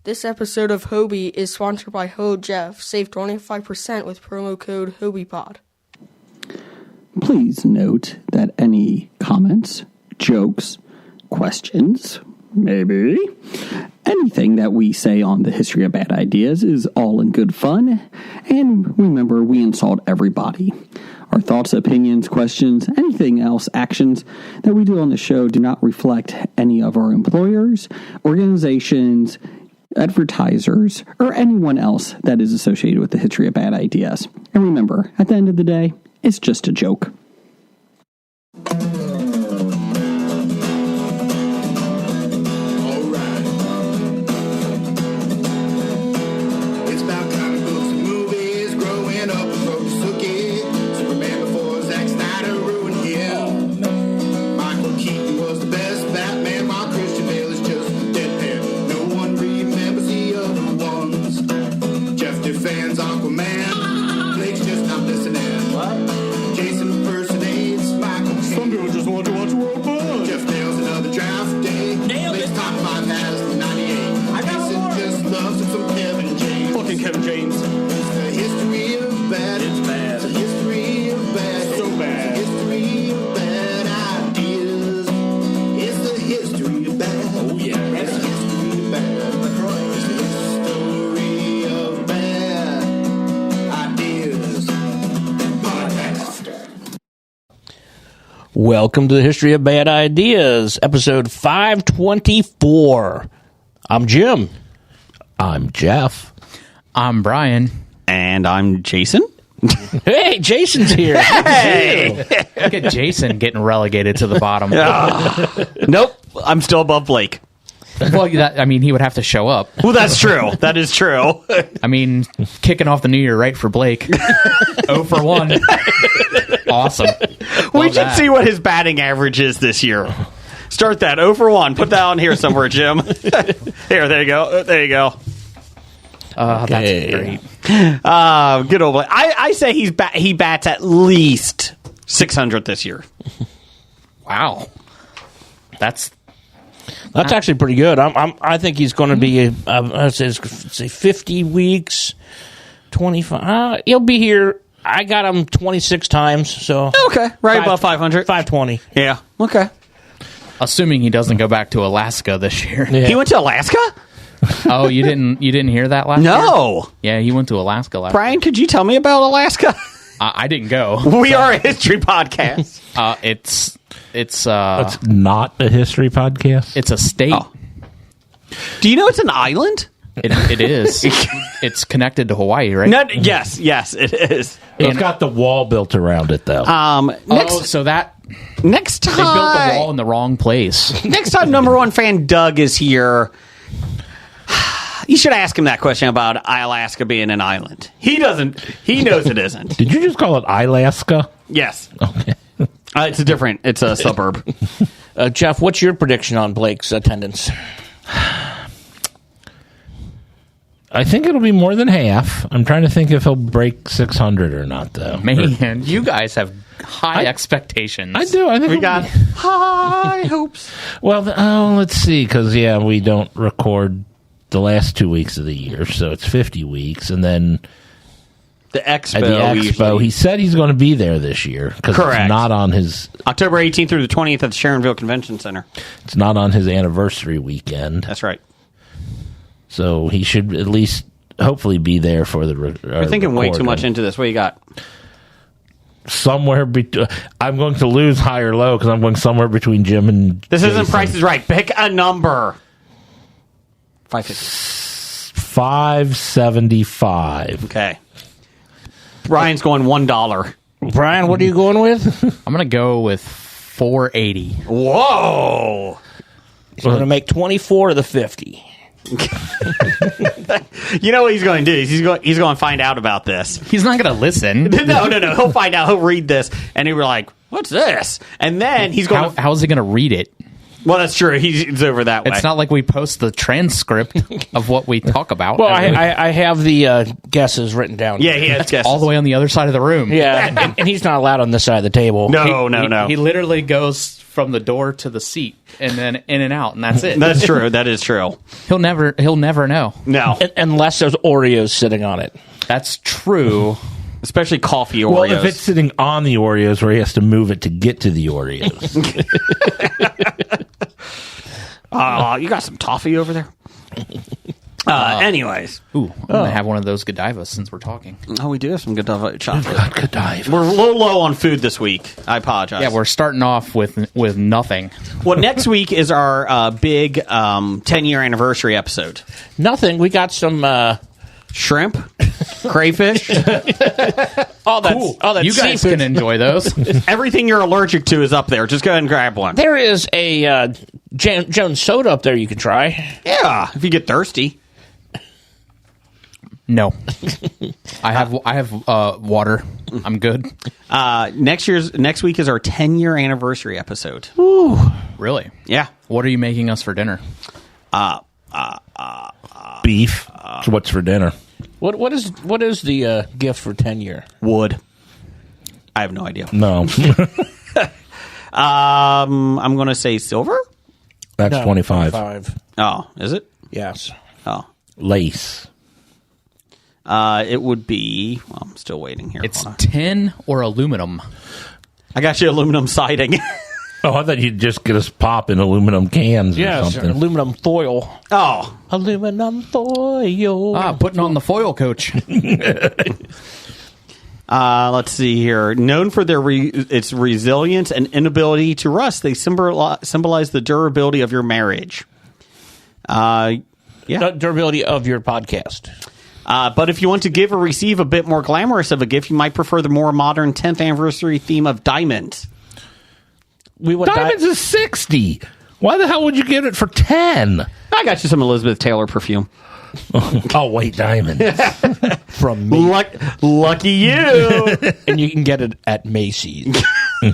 This episode of Hobie is sponsored by Ho Jeff. Save 25% with promo code HobiePod. Please note that any comments, jokes, questions, maybe anything that we say on the History of Bad Ideas is all in good fun. And remember, we insult everybody. Our thoughts, opinions, questions, anything else, actions that we do on the show do not reflect any of our employers, organizations, advertisers, or anyone else that is associated with the History of Bad Ideas. And remember, at the end of the day, it's just a joke. Welcome to the History of Bad Ideas, episode 524. I'm Jim. I'm Jeff. I'm Brian. And I'm Jason. Hey, Jason's here. Hey! Look at Jason getting relegated to the bottom. Nope, I'm still above Blake. Well, he would have to show up. Well, that's true. That is true. Kicking off the new year right for Blake. 0 for 1. Awesome. We should see what his batting average is this year. Start that 0 for 1. Put that on here somewhere, Jim. There you go. There you go. That's great. Good old Blake. I say he bats at least 600 this year. Wow. That's actually pretty good. I think he's going to be, I'd say 50 weeks, 25. He'll be here. I got him 26 times, so. Okay, right above 500. 520. Yeah, okay. assuming he doesn't go back to Alaska this year. Yeah. He went to Alaska? Oh, you didn't hear that last year? No. Yeah, he went to Alaska last Brian, year. could you tell me about Alaska? I didn't go. We are a history podcast. It's not a history podcast. It's a state. Oh. Do you know it's an island? It is. It's connected to Hawaii, right? No, yes, it is. It's got the wall built around it, though. Next so that next time they built the wall in the wrong place. Next time, number one fan Doug is here, you should ask him that question about Alaska being an island. He doesn't. He knows it isn't. Did you just call it Alaska? Yes. Okay. It's a suburb. Jeff, what's your prediction on Blake's attendance? I think it'll be more than half. I'm trying to think if he'll break 600 or not, though. Man, you guys have high expectations. I do. I think We got high hopes. Well, let's see, because, we don't record the last 2 weeks of the year, so it's 50 weeks, and then The Expo. at the Expo, usually. he said he's going to be there this year, because Correct. it's not on his... October 18th through the 20th at the Sharonville Convention Center. It's not on his anniversary weekend. That's right. So he should at least hopefully be there for the You're thinking way too much into this. What you got? Somewhere between... I'm going to lose high or low because I'm going somewhere between Jim and This Jason. isn't Price is Right. Pick a number. 550. 575. Okay. Brian's going $1. Brian, what are you going with? I'm going to go with 480. Whoa. He's going to make 24 of the 50. You know what he's going to do? He's going to find out about this. He's not going to listen. No. He'll find out. He'll read this, and he'll be like, "What's this?" And then he's going. How's he going to read it? Well, that's true. He's over that way. It's not like we post the transcript of what we talk about. Well, I have the guesses written down. Yeah, he has guesses. all the way on the other side of the room. Yeah, and he's not allowed on this side of the table. No. He literally goes from the door to the seat, and then in and out, and that's it. That's true. That is true. He'll never know. No. Unless there's Oreos sitting on it. That's true. Especially coffee Oreos. Well, if it's sitting on the Oreos where he has to move it to get to the Oreos. You got some toffee over there? Anyways. Ooh, I'm going to have one of those Godivas since we're talking. Oh, we do have some good chocolate. Godiva. We're a little low on food this week. I apologize. Yeah, we're starting off with nothing. Well, next week is our big 10-year anniversary episode. Nothing. We got some Shrimp, crayfish, all that You guys seafood. can enjoy those. everything you're allergic to is up there. Just go ahead and grab one. There is a Jones soda up there you can try. Yeah, if you get thirsty. No, I have water. I'm good. Next week is our 10-year anniversary episode. Really? Yeah. What are you making us for dinner? Beef. What's for dinner? What is the gift for 10-year? Wood. I have no idea. No. I'm going to say silver. That's No, 25. Oh, is it? Yes. Oh. Lace. It would be... Well, I'm still waiting here. It's Hold on. tin or aluminum. I got you aluminum siding. Oh, I thought you'd just get us pop in aluminum cans or Yes. something. Aluminum foil. Oh. Aluminum foil. Putting on the foil, coach. Let's see here. Known for its resilience and inability to rust, they symbolize the durability of your marriage. Yeah. The durability of your podcast. But if you want to give or receive a bit more glamorous of a gift, you might prefer the more modern 10th anniversary theme of diamonds. Diamonds is 60. Why the hell would you get it for 10? I got you some Elizabeth Taylor perfume. Oh, wait, diamonds. From me. Lucky you. And you can get it at Macy's. You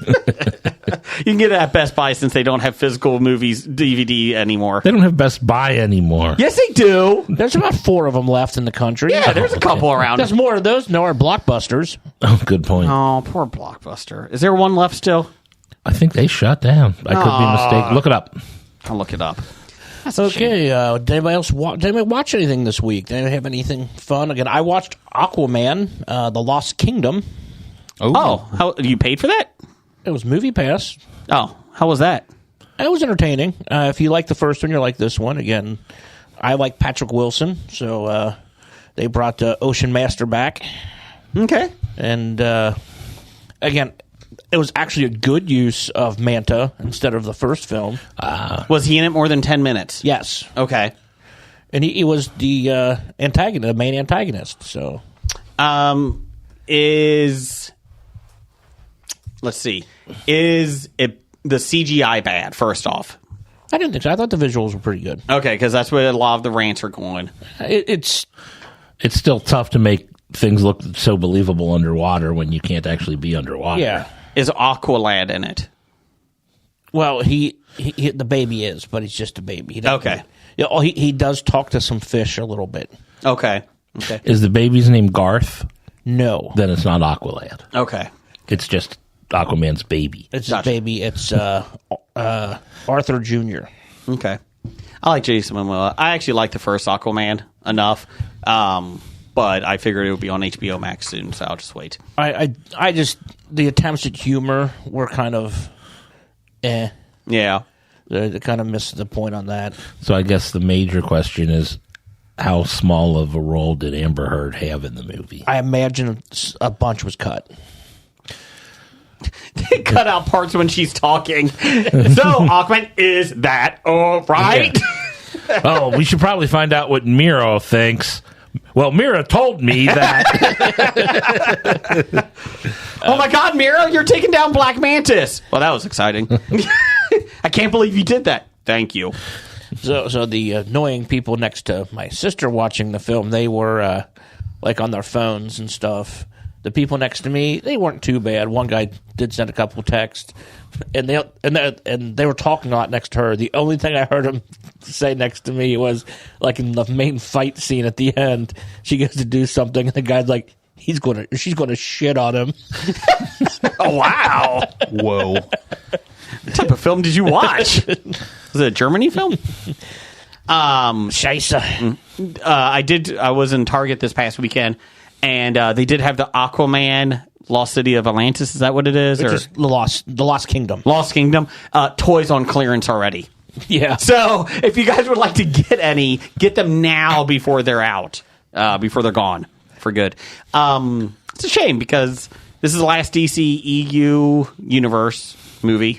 can get it at Best Buy since they don't have physical movies DVD anymore. They don't have Best Buy anymore. Yes, they do. There's about 4 of them left in the country. Yeah, there's a couple around. There's more of those. No, are Blockbusters. Oh, good point. Oh, poor Blockbuster. Is there one left still? I think they shut down. I could be mistaken. Look it up. I'll look it up. Okay. Did anybody else watch anything this week? Did anybody have anything fun? Again, I watched Aquaman, The Lost Kingdom. Oh, how you paid for that? It was Movie Pass. Oh, how was that? It was entertaining. If you like the first one, you like this one. Again, I like Patrick Wilson, so they brought Ocean Master back. Okay. And again, it was actually a good use of Manta instead of the first film. Was he in it more than 10 minutes? Yes. Okay. And he was the antagonist, the main antagonist. So, let's see. Is it the CGI bad, first off? I didn't think so. I thought the visuals were pretty good. Okay, because that's where a lot of the rants are going. It's still tough to make things look so believable underwater when you can't actually be underwater. Yeah. Is Aqualad in it? Well, he the baby is, but he's just a baby. He doesn't- Okay. Yeah, he does talk to some fish a little bit. Okay. Is the baby's name Garth? No. Then it's not Aqualad. Okay. It's just Aquaman's baby. It's Gotcha. his baby. It's Arthur Jr. Okay. I like Jason Momoa. I actually like the first Aquaman enough, but I figured it would be on HBO Max soon, so I'll just wait. I just the attempts at humor were kind of Yeah. They kind of missed the point on that. So I guess the major question is, how small of a role did Amber Heard have in the movie? I imagine a bunch was cut. They cut out parts when she's talking. So, Aquaman, is that all right? Yeah. Oh, we should probably find out what Miro thinks. Well, Mira told me that. Oh my God, Mira, you're taking down Black Mantis. Well, that was exciting. I can't believe you did that. Thank you. So the annoying people next to my sister watching the film, they were like on their phones and stuff. The people next to me, they weren't too bad. One guy did send a couple texts, and they were talking a lot next to her. The only thing I heard him say next to me was like in the main fight scene at the end, she goes to do something, and the guy's like, she's gonna shit on him. Oh, wow. Whoa. What type of film did you watch? Was it a Germany film? Scheisse. I was in Target this past weekend, and they did have the Aquaman Lost City of Atlantis. Is that what it is? Which is the Lost Kingdom. Lost Kingdom. Toys on clearance already. Yeah. So if you guys would like to get any, get them now before they're out, before they're gone for good. It's a shame because this is the last DC EU universe movie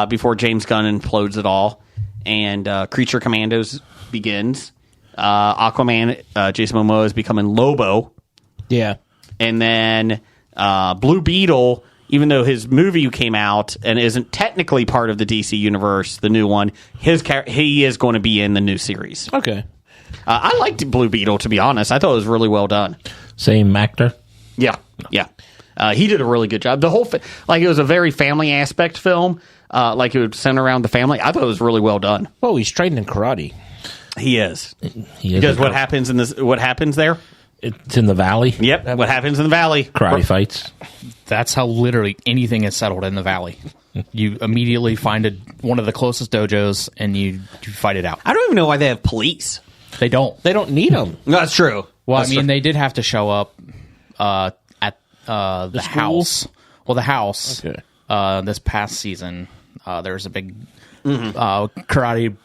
before James Gunn implodes it all, and Creature Commandos begins. Aquaman, Jason Momoa is becoming Lobo. Yeah. And then Blue Beetle, even though his movie came out and isn't technically part of the DC universe, the new one, he is going to be in the new series. Okay. I liked Blue Beetle, to be honest. I thought it was really well done. Same actor? Yeah. He did a really good job. The whole it was a very family aspect film. Like it would center around the family. I thought it was really well done. Oh, he's trained in karate. He is. He is Because what happens there? It's in the valley. Yep. What happens in the valley? Karate fights. That's how literally anything is settled in the valley. You immediately find one of the closest dojos and you fight it out. I don't even know why they have police. They don't. They don't need them. No, that's true. Well, That's I mean, true. they did have to show up at the house. Well, the house. Okay. This past season, there was a big karate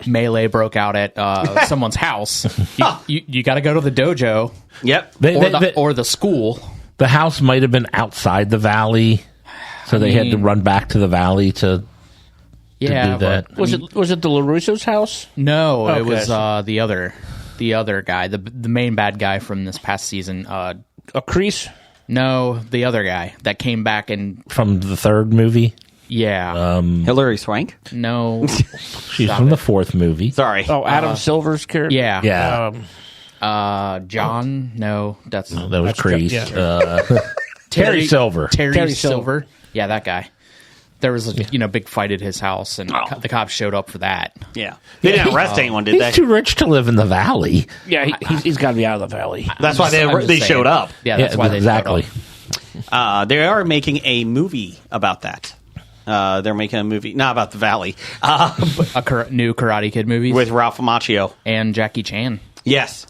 melee broke out at someone's house. You got to go to the dojo. Yep. Or the school. The house might have been outside the valley, so they had to run back to the valley to do that. Was it the LaRusso's house? No, Okay. it was the other guy, the main bad guy from this past season. A crease? No, the other guy that came back and From the third movie? yeah, Hilary Swank. no, She's from the fourth movie. Sorry. Oh, Adam Silver's character? yeah, Yeah. John. No, that's That was Crease. yeah. Terry Silver. Terry Silver. Yeah, that guy. There was a big fight at his house, and the cops showed up for that. Yeah. They didn't arrest anyone, did He's they? too rich to live in the valley. Yeah, he's got to be out of the valley. That's why I'm they just showed saying. up. Yeah, that's why they exactly. showed up. They are making a movie about that. They're making a movie, not about the valley, but New Karate Kid movies with Ralph Macchio. and Jackie Chan. Yes.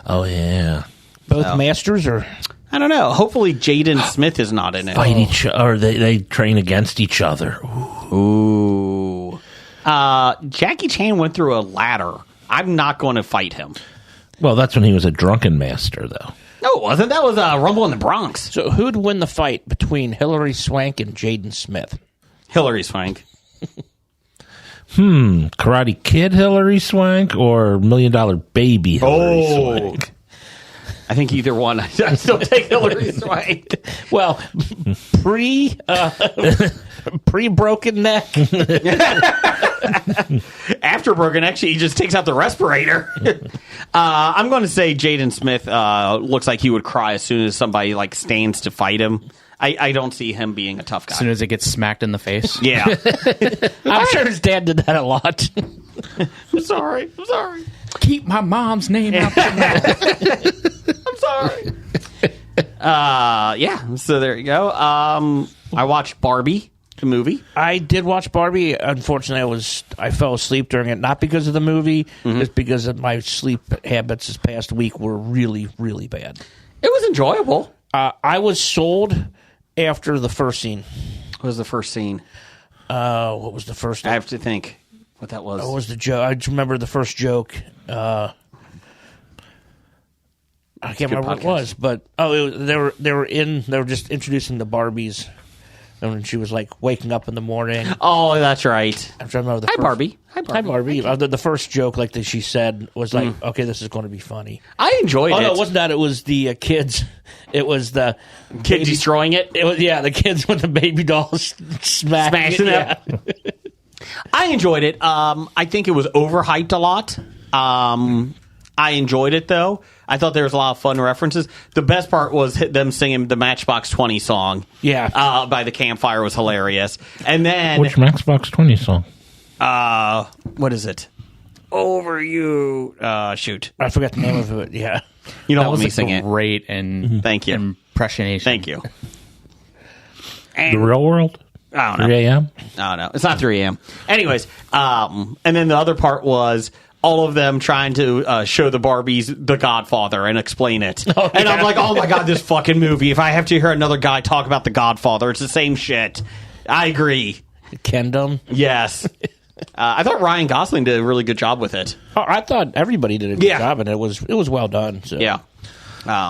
Oh, yeah. Both masters or I don't know. Hopefully Jaden Smith is not in it. Fight each or they train against each other. Ooh. Jackie Chan went through a ladder. I'm not going to fight him. Well, that's when he was a drunken master, though. No, it wasn't. That was Rumble in the Bronx. so who'd win the fight between Hilary Swank and Jaden Smith? Hilary Swank. Karate Kid Hilary Swank or $1 Million Baby Hilary Swank? I think either one. I still take Hilary Swank. Well, pre broken neck. After broken neck, he just takes out the respirator. I'm going to say Jaden Smith looks like he would cry as soon as somebody stands to fight him. I don't see him being a tough guy. As soon as it gets smacked in the face. Yeah. I'm sure his dad did that a lot. I'm sorry. Keep my mom's name out your mouth. I'm sorry. Yeah. So there you go. I watched Barbie, the movie. I did watch Barbie. Unfortunately, I fell asleep during it, not because of the movie, just because of my sleep habits this past week were really, really bad. It was enjoyable. I was sold after the first scene. What was the first scene? What was the first? I have to think what that was. What was the joke? I just remember the first joke. I can't remember what it was, but they were just introducing the Barbies, and when she was waking up in the morning. Oh, that's right. I'm trying to remember the Hi, first, Barbie. Hi, Barbie. The first joke, that she said, was okay, this is going to be funny. I enjoyed it. No, it wasn't that. It was the kids. It was the Kid destroying it. It was the kids with the baby dolls smashing it. I enjoyed it. I think it was overhyped a lot. I enjoyed it though. I thought there was a lot of fun references. The best part was them singing the Matchbox 20 song. Yeah, by the campfire was hilarious. And then Which Matchbox 20 song? what is it? Over you. Shoot. I forgot the name of it. Yeah, You don't That want was me sing it. great and Thank you. impressionation. Thank you. The Real World? I don't know. 3 a.m.? I don't know. It's not 3 a.m. Anyways, and then the other part was all of them trying to show the Barbies The Godfather and explain it. And I'm like, oh my God, this fucking movie. If I have to hear another guy talk about The Godfather, it's the same shit. I agree. Kendom. Yes. I thought Ryan Gosling did a really good job with it. Oh, I thought everybody did a good job, and it was well done. So. Yeah.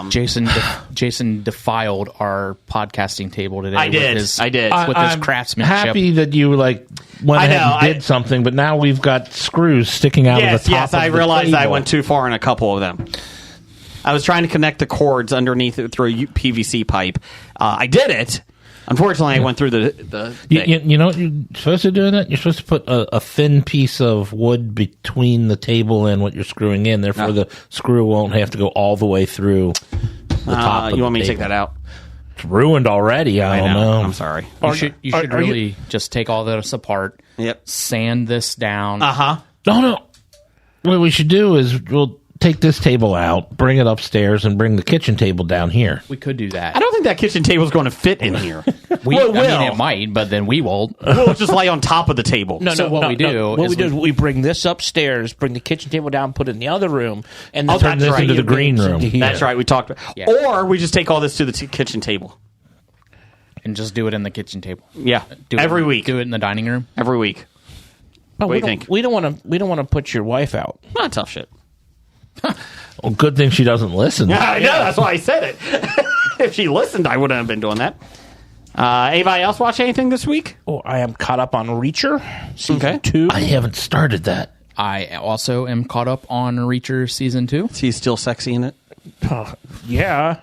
Jason defiled our podcasting table today. I did. With his I'm craftsmanship. happy that you went ahead and did something, but now we've got screws sticking out of the top. Yes, I of the realized table. I went too far in a couple of them. I was trying to connect the cords underneath it through a PVC pipe. I did it. Unfortunately, I went through the thing. You know what you're supposed to do in it? You're supposed to put a thin piece of wood between the table and what you're screwing in. Therefore, the screw won't have to go all the way through the top of you want me the to take table. that out? It's ruined already. I don't know. I'm sorry. You should really just take all this apart. Yep. Sand this down. No. What we should do is we'll take this table out, bring it upstairs, and bring the kitchen table down here. We could do that. I don't think that kitchen table is going to fit in here. I mean, it might, but then we won't. We'll just lay on top of the table. What we do is we bring this upstairs, bring the kitchen table down, put it in the other room, and then turn this into the green room. That's right. We talked about. Yeah. Or we just take all this to the kitchen table. and just do it in the kitchen table. Yeah, Do every it, week. Do it in the dining room. Every week. What do you think? We don't want to put your wife out. Not tough shit. Well, good thing she doesn't listen. Yeah, I know. That's why I said it. If she listened, I wouldn't have been doing that. Anybody else watch anything this week? Oh, I am caught up on Reacher season 2. I haven't started that. I also am caught up on Reacher season 2. Is he still sexy in it? Yeah.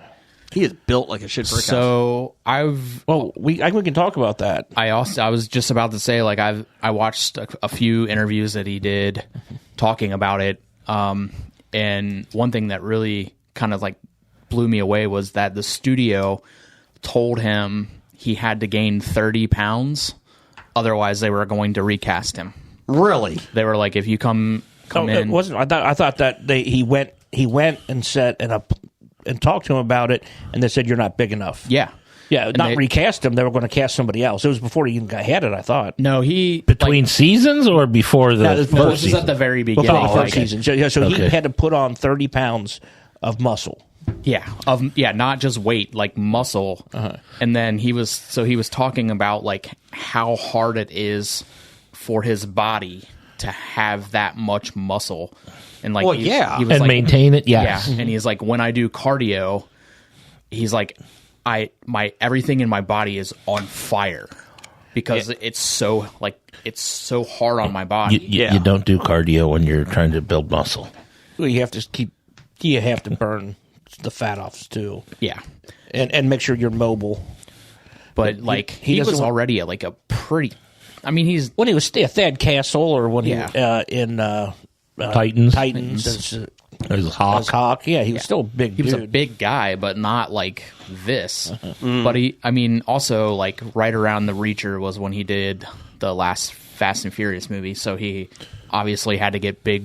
He is built like a shit brick house. So I think we can talk about that. I was just about to say, like, I watched a few interviews that he did talking about it, and one thing that really kind of like blew me away was that the studio told him he had to gain 30 pounds, otherwise they were going to recast him. Really? They were like, if you come in, It wasn't. I thought that he went and said and talked to him about it, and they said you're not big enough. yeah. Yeah, not recast him. They were going to cast somebody else. It was before he even had it, I thought. No, he Between seasons or before the this this is at the very beginning. Before the Like, first season. So he had to put on 30 pounds of muscle. Not just weight, like muscle. And then he was talking about like how hard it is for his body to have that much muscle, and like he was and like, maintain it. Yes. yeah. And he's like, when I do cardio, he's like, my everything in my body is on fire because it's so hard on my body. You don't do cardio when you're trying to build muscle. Well, you have to burn the fat off too. Yeah. And make sure you're mobile. But like he was already at like a pretty. I mean, he's When he was Thad Castle, or when he in Titans. There's Hawk. Yeah, he was still a big He dude. was a big guy, but not like this. But also like right around the Reacher was when he did the last Fast and Furious movie, so he obviously had to get big,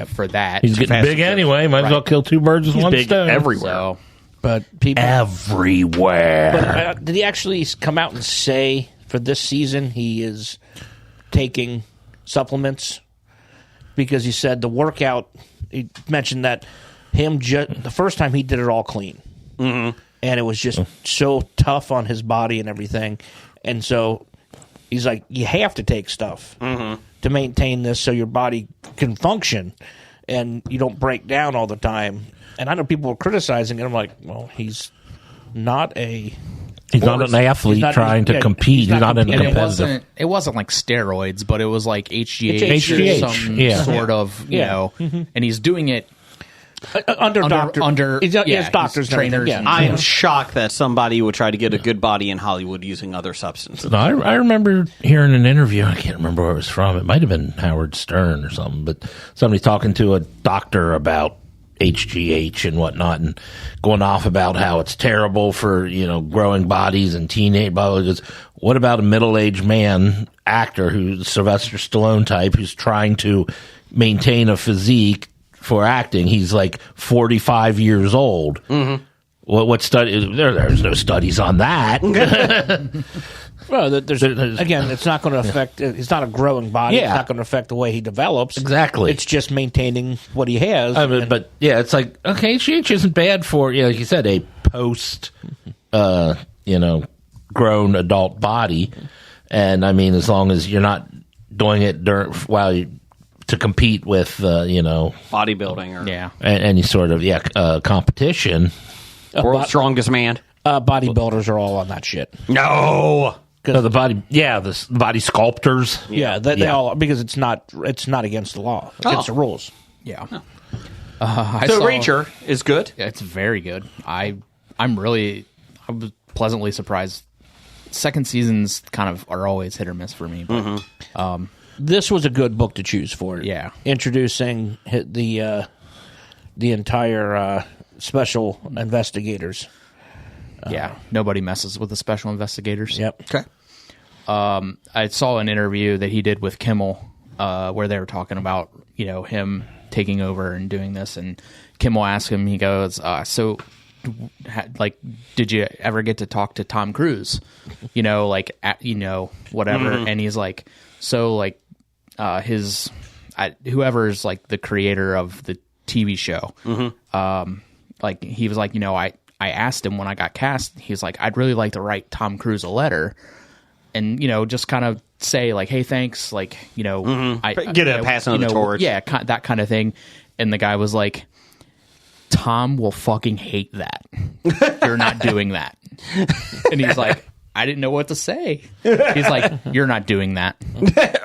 for that. He's getting big anyway. Might as well kill two birds with one big stone. everywhere. So But people Everywhere. But, did he actually come out and say for this season he is taking supplements? Because he said the workout. He mentioned that the first time he did it all clean, and it was just so tough on his body and everything, and so he's like, you have to take stuff to maintain this so your body can function and you don't break down all the time. And I know people were criticizing it. I'm like, well, he's not an athlete trying to compete. He's not in a and competitive. it wasn't like steroids, but it was like HGH, It's HGH, or some yeah. sort of, and he's doing it under doctor. He has doctors, he's trainers. Yeah. I am shocked that somebody would try to get a good body in Hollywood using other substances. No, I remember hearing an interview. I can't remember where it was from. It might have been Howard Stern or something, but somebody talking to a doctor about HGH and whatnot, and going off about how it's terrible for growing bodies and teenage bodies. What about a middle-aged man actor who's Sylvester Stallone type who's trying to maintain a physique for acting? He's like 45 years old. What study? There's no studies on that. Well, again, it's not going to affect. It's not a growing body. Yeah. It's not going to affect the way he develops. Exactly. It's just maintaining what he has. I mean, but yeah, it's like, okay, HGH isn't bad for, like you said, a post, grown adult body. And I mean, as long as you're not doing it to compete with, bodybuilding or any sort of competition. world's strongest man. Bodybuilders are all on that shit. No. The body sculptors. Yeah, they all, because it's not against the law. It's against the rules. Yeah. Reacher is good. Yeah, it's very good. I was pleasantly surprised. Second seasons kind of are always hit or miss for me. But, This was a good book to choose for it. Yeah. Introducing the entire special investigators. yeah, nobody messes with the special investigators. Yep. Okay. I saw an interview that he did with Kimmel where they were talking about, him taking over and doing this. And Kimmel asked him, he goes, did you ever get to talk to Tom Cruise? Whatever. And he's like, whoever's like the creator of the TV show, he was like, I asked him when I got cast, he's like, I'd really like to write Tom Cruise a letter and, just kind of say like, hey, thanks. Like, Pass on the torch. Yeah. That kind of thing. And the guy was like, Tom will fucking hate that. You're not doing that. And he's like, I didn't know what to say. He's like, you're not doing that.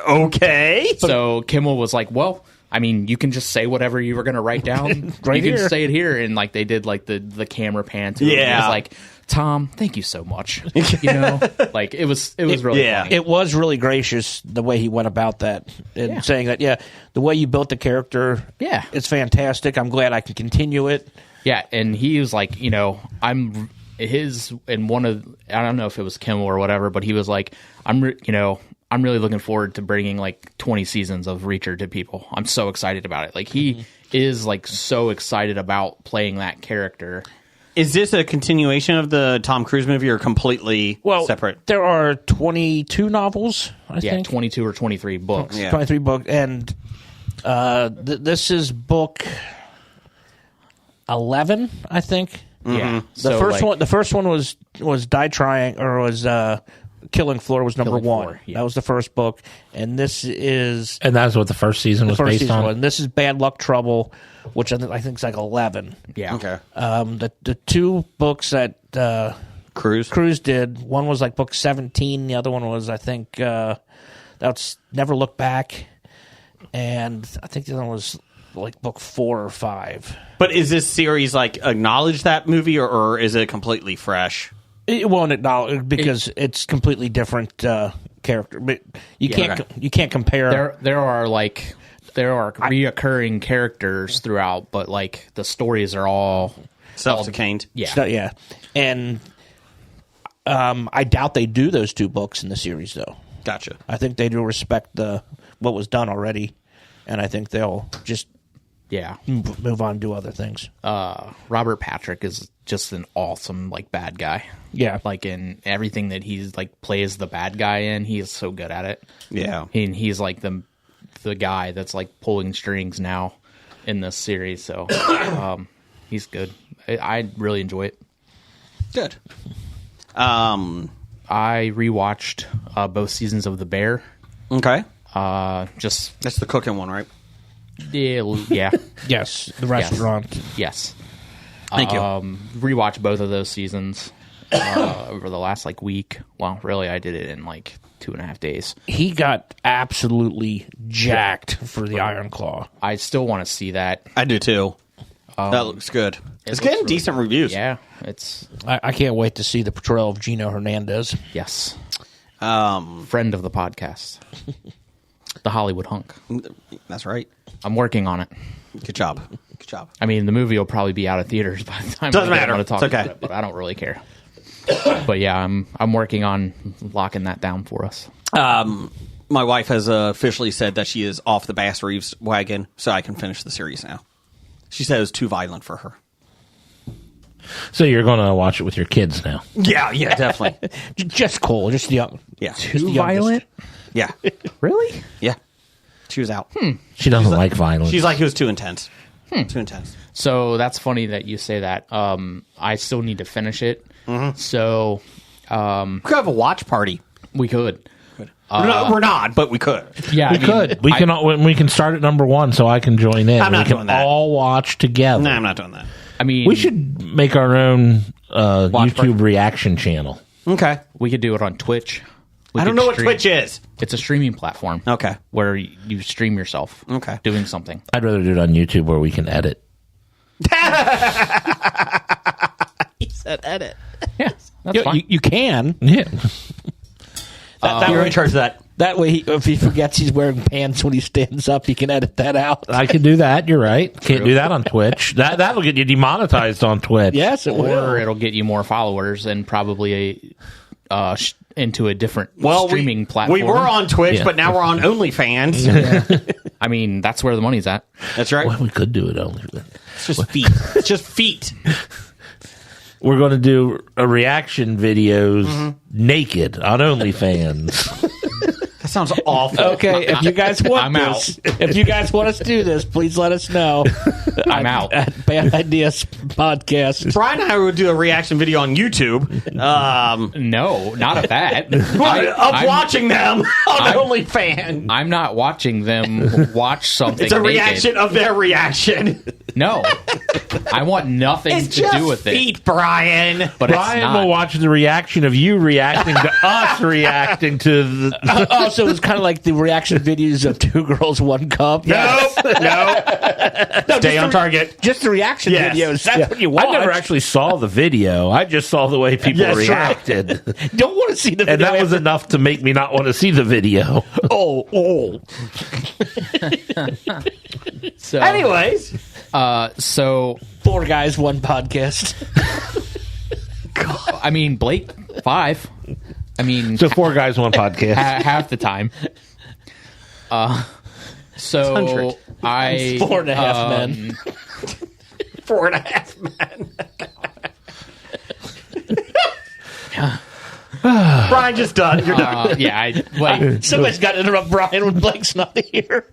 Okay. So Kimmel was like, well, I mean, you can just say whatever you were going to write down. Right you here. can say it here. And like they did like the camera pan to him. Yeah. It was like, Tom, thank you so much. Like it was really funny. It was really gracious the way he went about that and saying that, the way you built the character, it's fantastic. I'm glad I can continue it. Yeah, and he was like, I'm his in one of, I don't know if it was Kimmel or whatever, but he was like, I'm really looking forward to bringing like 20 seasons of Reacher to people. I'm so excited about it. Like he is like so excited about playing that character. Is this a continuation of the Tom Cruise movie or completely separate? There are 22 novels, I think. 22 or 23 books. Yeah. 23 books. And this is book 11, I think. Yeah. The first one was Die Trying, or was Killing Floor was number Killing one. Floor, yeah. That was the first book. And this is... And that's what the first season was based on? And this is Bad Luck Trouble, which I think is like 11. Yeah. Okay. The two books that Cruise did, one was like book 17, the other one was, I think, that's Never Look Back, and I think the other one was like book 4 or 5. But is this series like acknowledge that movie or is it completely fresh? It won't acknowledge because it's completely different character, but you can't compare. There are reoccurring characters throughout, but like the stories are all Self-contained. Yeah. And I doubt they do those two books in the series, though. Gotcha. I think they do respect what was done already, and I think they'll just move on and do other things. Robert Patrick is just an awesome like bad guy. Yeah. Like in everything that he's like plays the bad guy in, he is so good at it. Yeah. And he's like the guy that's like pulling strings now in this series. So he's good. I really enjoy it. Good. I rewatched both seasons of The Bear. Okay. Just That's the cooking one, right? yeah. Yes, the restaurant. Yes. Thank you. Rewatched both of those seasons over the last like week. Well, really, I did it in like 2.5 days. He got absolutely jacked for the Iron Claw. I still want to see that. I do too. That looks good. It's getting really decent reviews. Yeah, it's I can't wait to see the portrayal of Gino Hernandez. yes. Friend of the podcast, the Hollywood hunk. That's right. I'm working on it. Good job. Good job. I mean, the movie will probably be out of theaters by the time Doesn't I matter. want to talk It's okay. about it, but I don't really care. But yeah, I'm working on locking that down for us. My wife has officially said that she is off the Bass Reeves wagon, so I can finish the series now. She said it was too violent for her. So you're going to watch it with your kids now? Yeah, definitely. Just Cole, just the young. Yeah. Too violent? Yeah. Really? Yeah. She was out. She doesn't like violence. She's like, it was too intense. Too intense. So that's funny that you say that. I still need to finish it. So We could have a watch party. we could. We're not, but we could. Yeah, We could. We can start at number 1 so I can join in. I'm not we can doing that. all watch together. No, I'm not doing that. I mean, We should make our own YouTube party. reaction channel. Okay. we could do it on Twitch. We I don't could know what stream- Twitch is. It's a streaming platform. Okay. Where you stream yourself. Okay. Doing something. I'd rather do it on YouTube where we can edit. He said edit. Yeah, that's fine. You can. Yeah. That way in charge of that. That way, if he forgets he's wearing pants when he stands up, he can edit that out. I can do that. You're right. Can't do that on Twitch. That'll get you demonetized on Twitch. Yes, it will. Or it'll get you more followers and probably into a different streaming platform. We were on Twitch, Yeah. but now we're on OnlyFans. I mean, that's where the money's at. That's right. Well, we could do it only. It's just feet. It's just feet. We're going to do a reaction videos naked on OnlyFans. That sounds awful. Okay, if you guys want I'm this, if you guys want us to do this, please let us know. I'm out. At Bad Ideas Podcast. Brian and I would do a reaction video on YouTube No, not of that. of watching them on OnlyFans. I'm not watching them watch something. It's a naked. reaction of their reaction. No, I want nothing It's to just do with feet, it. Brian. But Brian it's not. will watch the reaction of you reacting to us reacting to the. Also, it's kind of like the reaction videos of Two Girls, One Cup. Nope. Stay on target. Just the reaction Yes. videos. That's what you want. I never actually saw the video. I just saw the way people Yes, reacted. don't want to see the video. And that was enough to make me not want to see the video. Oh. So, Anyways. so 4 guys, 1 podcast. I mean, Blake 5. I mean, So 4 guys, 1 podcast. half the time. So 100. I 4.5 men. 4.5 men. Brian, just done. You're done. like Somebody's got to interrupt Brian when Blake's not here.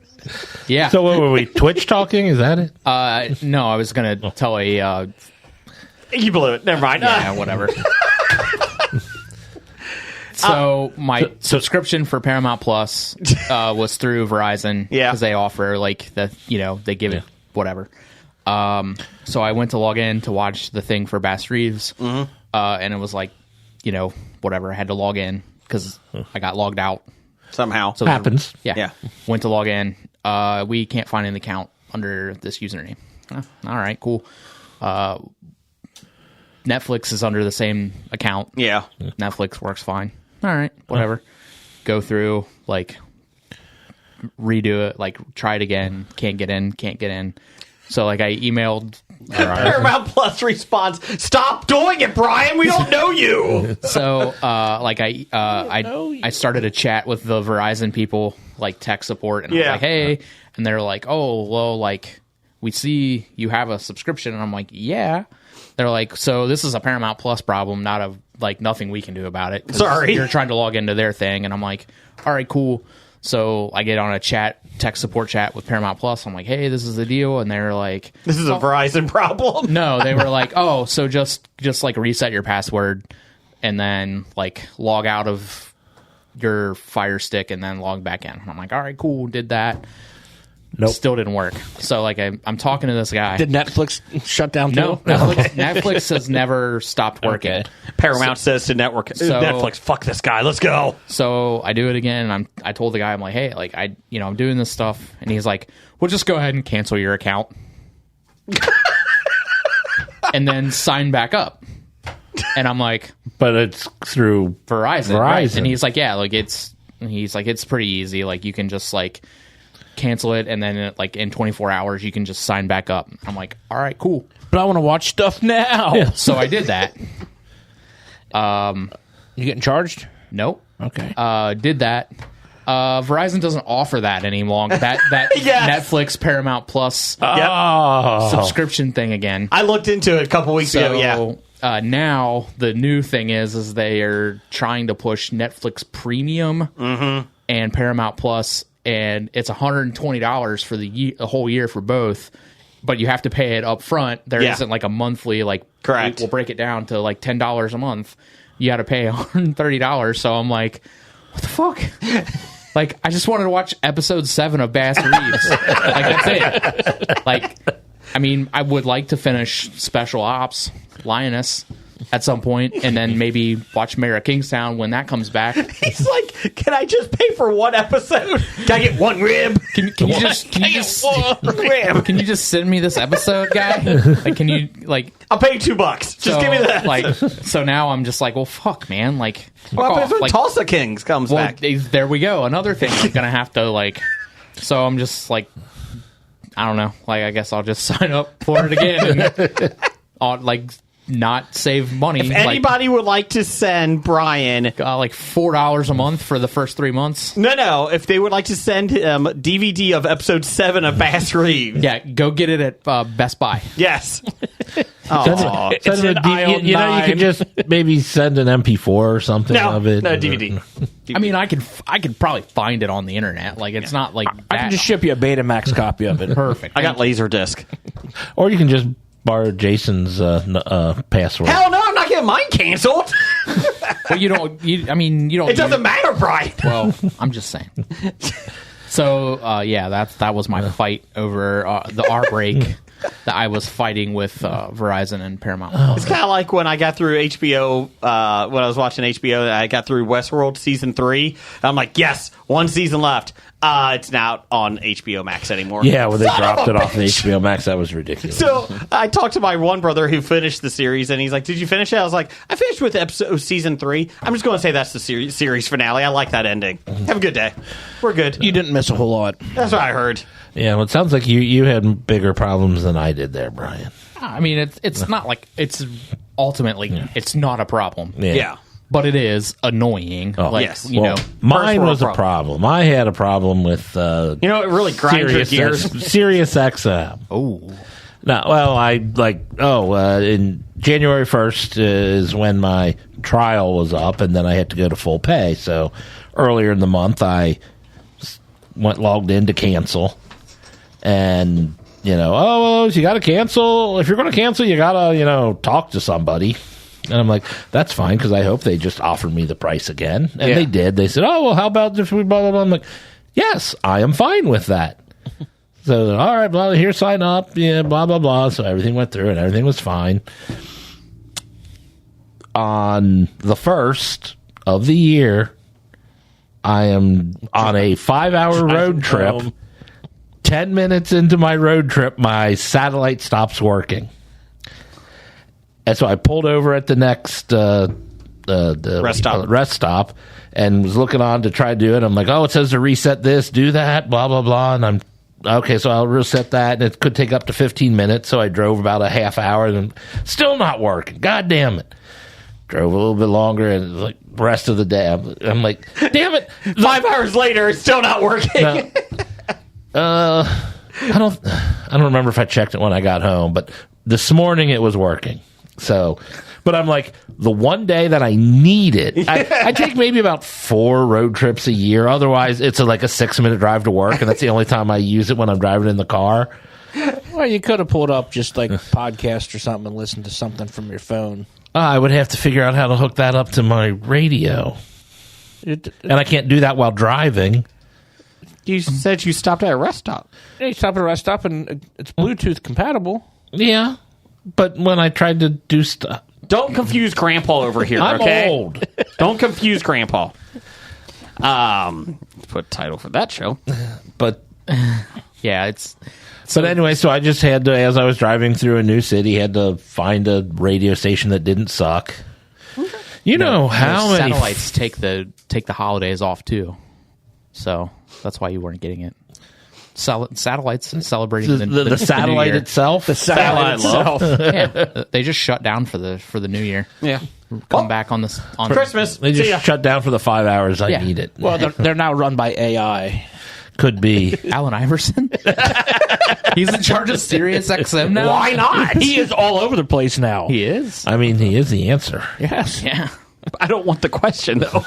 yeah. So what were we, Twitch talking? Is that it? No, I was gonna tell a You blew it. Never mind. yeah, whatever. So my subscription for Paramount Plus was through Verizon. Yeah. Because they offer like they give it whatever. So I went to log in to watch the thing for Bass Reeves, and it was like, whatever. I had to log in because I got logged out. Somehow. So Happens. Yeah. Went to log in. We can't find an account under this username. All right, cool. Netflix is under the same account. Yeah. Netflix works fine. All right, whatever. Go through, redo it, try it again. Can't get in. So, I emailed. Paramount Plus response. Stop doing it, Brian. We don't know you. So, I started a chat with the Verizon people, tech support, and I was Yeah. like, hey, and they're like, oh, well, we see you have a subscription, and I'm like, yeah. They're like, so this is a Paramount Plus problem, not a nothing we can do about it. 'Cause Sorry. you're trying to log into their thing, and I'm like, all right, cool. So I get on a tech support chat with Paramount Plus. I'm like, hey, this is the deal, and they're like, This is a Verizon problem. no, they were like, oh, so just reset your password and then log out of your Fire Stick and then log back in. I'm like, all right, cool, did that. Nope. Still didn't work. So I'm talking to this guy. Did Netflix shut down too? No, Netflix has never stopped working. Okay. Paramount says to Netflix, fuck this guy. Let's go. So I do it again, and I told the guy, I'm like, hey, I'm doing this stuff, and he's like, well, just go ahead and cancel your account, and then sign back up. And I'm like, But it's through Verizon. Right? And he's like, yeah, it's pretty easy. You can just cancel it, and then in 24 hours you can just sign back up. I'm like, all right, cool. But I want to watch stuff now. So I did that. You getting charged? Nope. Okay. Did that. Verizon doesn't offer that any longer. That Yes. Netflix, Paramount Plus Oh. subscription thing again. I looked into it a couple weeks ago. Yeah. Now the new thing is they are trying to push Netflix Premium and Paramount Plus, and it's $120 for the whole year for both. But you have to pay it up front. There isn't like a monthly, like, correct. We'll break it down to like $10 a month. You got to pay $130. So I'm like, what the fuck? Like, I just wanted to watch episode 7 of Bass Reeves. Like, that's it. Like, I mean, I would like to finish Special Ops, Lioness, at some point, and then maybe watch Mayor of Kingstown when that comes back. He's like, can I just pay for one episode? Can I get one rib? Can you just send me this episode, guy? Like, can you, like, I'll pay you $2. Just give me that. Like, so now I'm just like, well, fuck, man. Like, what happens when like, Tulsa Kings comes back? There we go. Another thing I'm gonna have to, like. So I'm just like, I don't know. Like, I guess I'll just sign up for it again and like not save money. If anybody would like to send Brian like $4 a month for the first 3 months. No. If they would like to send him DVD of episode 7 of Bass Reeves, yeah, go get it at Best Buy. yes. Send you can just maybe send an MP4 or something of it. No, DVD. I mean, I could probably find it on the internet. Like, it's not like I can just ship you a Betamax copy of it. perfect. I got Laserdisc. Or you can just borrow Jason's password. Hell no, I'm not getting mine canceled. Well, you don't. It doesn't matter, Brian. Well, I'm just saying. So, that was my fight over the R break that I was fighting with Verizon and Paramount. It's kind of like when I got through HBO, when I was watching HBO, I got through Westworld Season 3. I'm like, yes, one season left. It's not on HBO Max anymore. Yeah, well, they dropped it off of HBO Max. That was ridiculous. So I talked to my one brother who finished the series, and he's like, did you finish it? I was like, I finished with Season 3. I'm just going to say that's the series finale. I like that ending. Have a good day. We're good. You didn't miss a whole lot. That's what I heard. Yeah, well, it sounds like you had bigger problems than I did there, Brian. I mean, it's not like it's ultimately it's not a problem. Yeah. But it is annoying. Oh, yes. Mine was a problem. I had a problem with it really grinds your gears. Sirius XM. Oh. No, well, in January 1st is when my trial was up, and then I had to go to full pay. So earlier in the month, I logged in to cancel. And, you got to cancel. If you're going to cancel, you got to, talk to somebody. And I'm like, that's fine, because I hope they just offer me the price again. And they did. They said, oh, well, how about if we blah, blah, blah. I'm like, yes, I am fine with that. So, all right, well, here, sign up. Yeah, blah, blah, blah. So everything went through, and everything was fine. On the 1st of the year, I am on a 5-hour road trip. 10 minutes into my road trip, my satellite stops working. And so I pulled over at the next rest stop and was looking on to try to do it. I'm like, oh, it says to reset this, do that, blah, blah, blah. And I'm, okay, so I'll reset that. And it could take up to 15 minutes. So I drove about a half hour and still not working. God damn it. Drove a little bit longer and like the rest of the day. I'm like, damn it. 5 hours later, it's still not working. No. I don't remember if I checked it when I got home, but this morning it was working. So, but I'm like, the one day that I need it, I take maybe about 4 road trips a year. Otherwise, it's like a 6-minute drive to work, and that's the only time I use it when I'm driving in the car. Well, you could have pulled up just like podcast or something and listened to something from your phone. I would have to figure out how to hook that up to my radio. And I can't do that while driving. You said you stopped at a rest stop. Yeah, you stopped at a rest stop, and it's Bluetooth compatible. Yeah, but when I tried to do stuff... Don't confuse Grandpa over here, I'm okay? old. Don't confuse Grandpa. Put a title for that show. But... Yeah, it's... But anyway, so I just had to, as I was driving through a new city, had to find a radio station that didn't suck. Okay. You know how many... Satellites take the holidays off, too. So, that's why you weren't getting it. satellites celebrating The satellite new year. itself. The satellite itself. Yeah, they just shut down for the new year. Yeah. Come back on Christmas. They See ya. just shut down for the 5 hours I Yeah. need it. Well, they're now run by AI. Could be. Allen Iverson. He's in charge of Sirius XM now. Why not? He is all over the place now. He is. I mean, he is the answer. Yes. Yeah. I don't want the question though.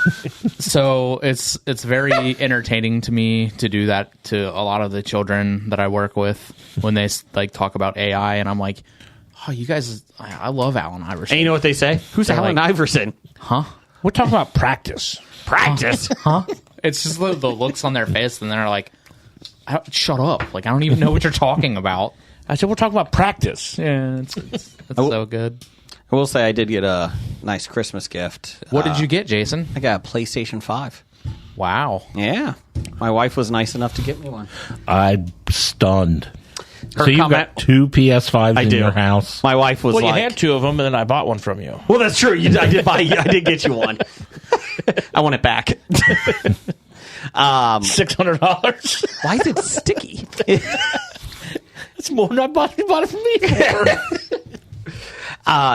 So it's very entertaining to me to do that to a lot of the children that I work with when they like talk about AI, and I'm like, oh, you guys, I love Allen Iverson. And you know what they say? Who's They're Allen like- Iverson? Huh? We're talking about practice. Practice. Huh? It's just the looks on their face, and they're like, shut up. Like, I don't even know what you're talking about. I said, we're talking about practice. Yeah, it's so good. I will say I did get a nice Christmas gift. What did you get, Jason? I got a PlayStation 5. Wow. Yeah. My wife was nice enough to get me one. I'm stunned. Her So you've comment- got 2 PS5s I in do. your house. My wife was Well, like, you had 2 of them, and then I bought one from you. well, that's true. I did get you one. I want it back. $600. Why is it sticky? It's more than I bought it from me for.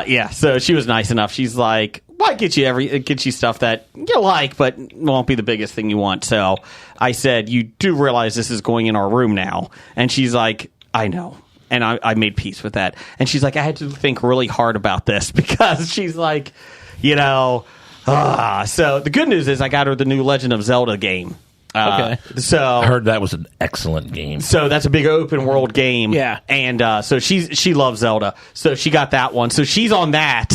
Yeah, so she was nice enough. She's like, well, get you stuff that you like, but won't be the biggest thing you want. So I said, you do realize this is going in our room now. And she's like, I know. And I made peace with that. And she's like, I had to think really hard about this because she's like, so the good news is I got her the new Legend of Zelda game. Okay. So I heard that was an excellent game. So that's a big open world game. Yeah. And so she loves Zelda. So she got that one. So she's on that.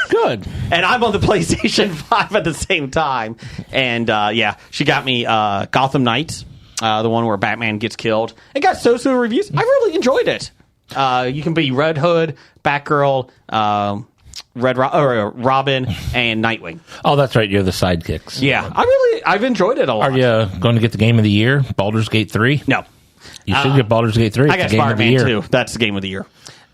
Good. And I'm on the PlayStation 5 at the same time. And she got me Gotham Knights, the one where Batman gets killed. It got so reviews. I really enjoyed it. You can be Red Hood, Batgirl, Robin, and Nightwing. Oh, that's right. You're the sidekicks. Yeah, I've enjoyed it a lot. Are you going to get the game of the year, Baldur's Gate 3? No. You should get Baldur's Gate 3. I It's got the game of the Spider-Man year. 2. That's the game of the year.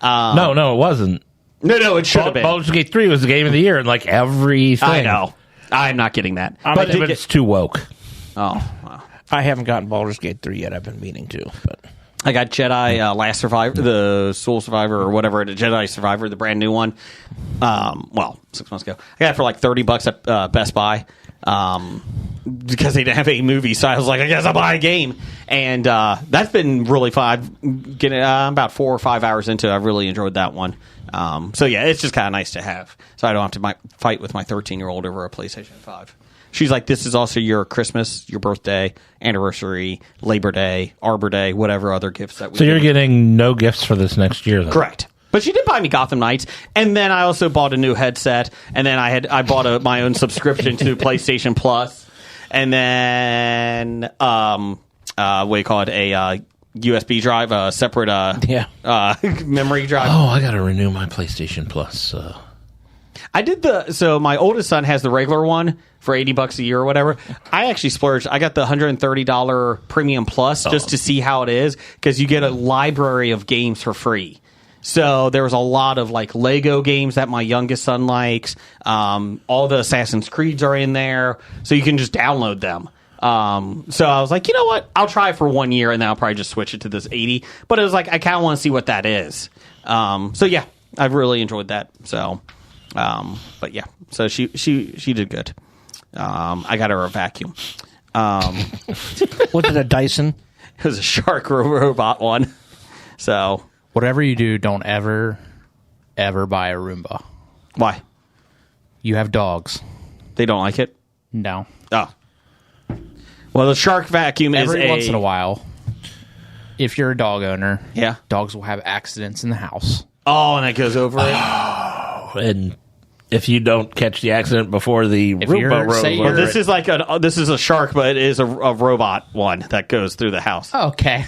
No, it wasn't. No, it should have been. Baldur's Gate 3 was the game of the year in like everything. I know. I'm not getting that. But it's too woke. Oh, wow. I haven't gotten Baldur's Gate 3 yet. I've been meaning to. But I got Jedi Last Survivor, the Soul Survivor, or whatever, the Jedi Survivor, the brand new one. 6 months ago. I got it for like $30 at Best Buy because they didn't have a movie. So I was like, I guess I'll buy a game. And that's been really fun. I'm about 4 or 5 hours into it. I've really enjoyed that one. It's just kind of nice to have. So I don't have to fight with my 13-year-old over a PlayStation 5. She's like, this is also your Christmas, your birthday, anniversary, Labor Day, Arbor Day, whatever other gifts that we So you're give. getting no gifts for this next year, then? Correct. But she did buy me Gotham Knights, and then I also bought a new headset, and then I bought my own subscription to PlayStation Plus, and then what do you call it, a USB drive, a separate memory drive. Oh, I got to renew my PlayStation Plus. I did so my oldest son has the regular one for $80 a year or whatever. I actually splurged. I got the $130 Premium Plus just to see how it is, because you get a library of games for free. So there was a lot of like Lego games that my youngest son likes. All the Assassin's Creeds are in there, so you can just download them. So I was like, you know what? I'll try it for 1 year, and then I'll probably just switch it to this 80. But it was like, I kind of want to see what that is. I've really enjoyed that. So, so she did good. I got her a vacuum. was it a Dyson? It was a Shark robot one. So Whatever you do, don't ever buy a Roomba. why? You have dogs. They don't like it? No. Oh. Well, the Shark vacuum is Every once in a while, if you're a dog owner, Yeah. dogs will have accidents in the house. Oh, and it goes over it. And if you don't catch the accident before the If you're- Roomba rolls say over you're- This is like this is a Shark, but it is a robot one that goes through the house. Okay.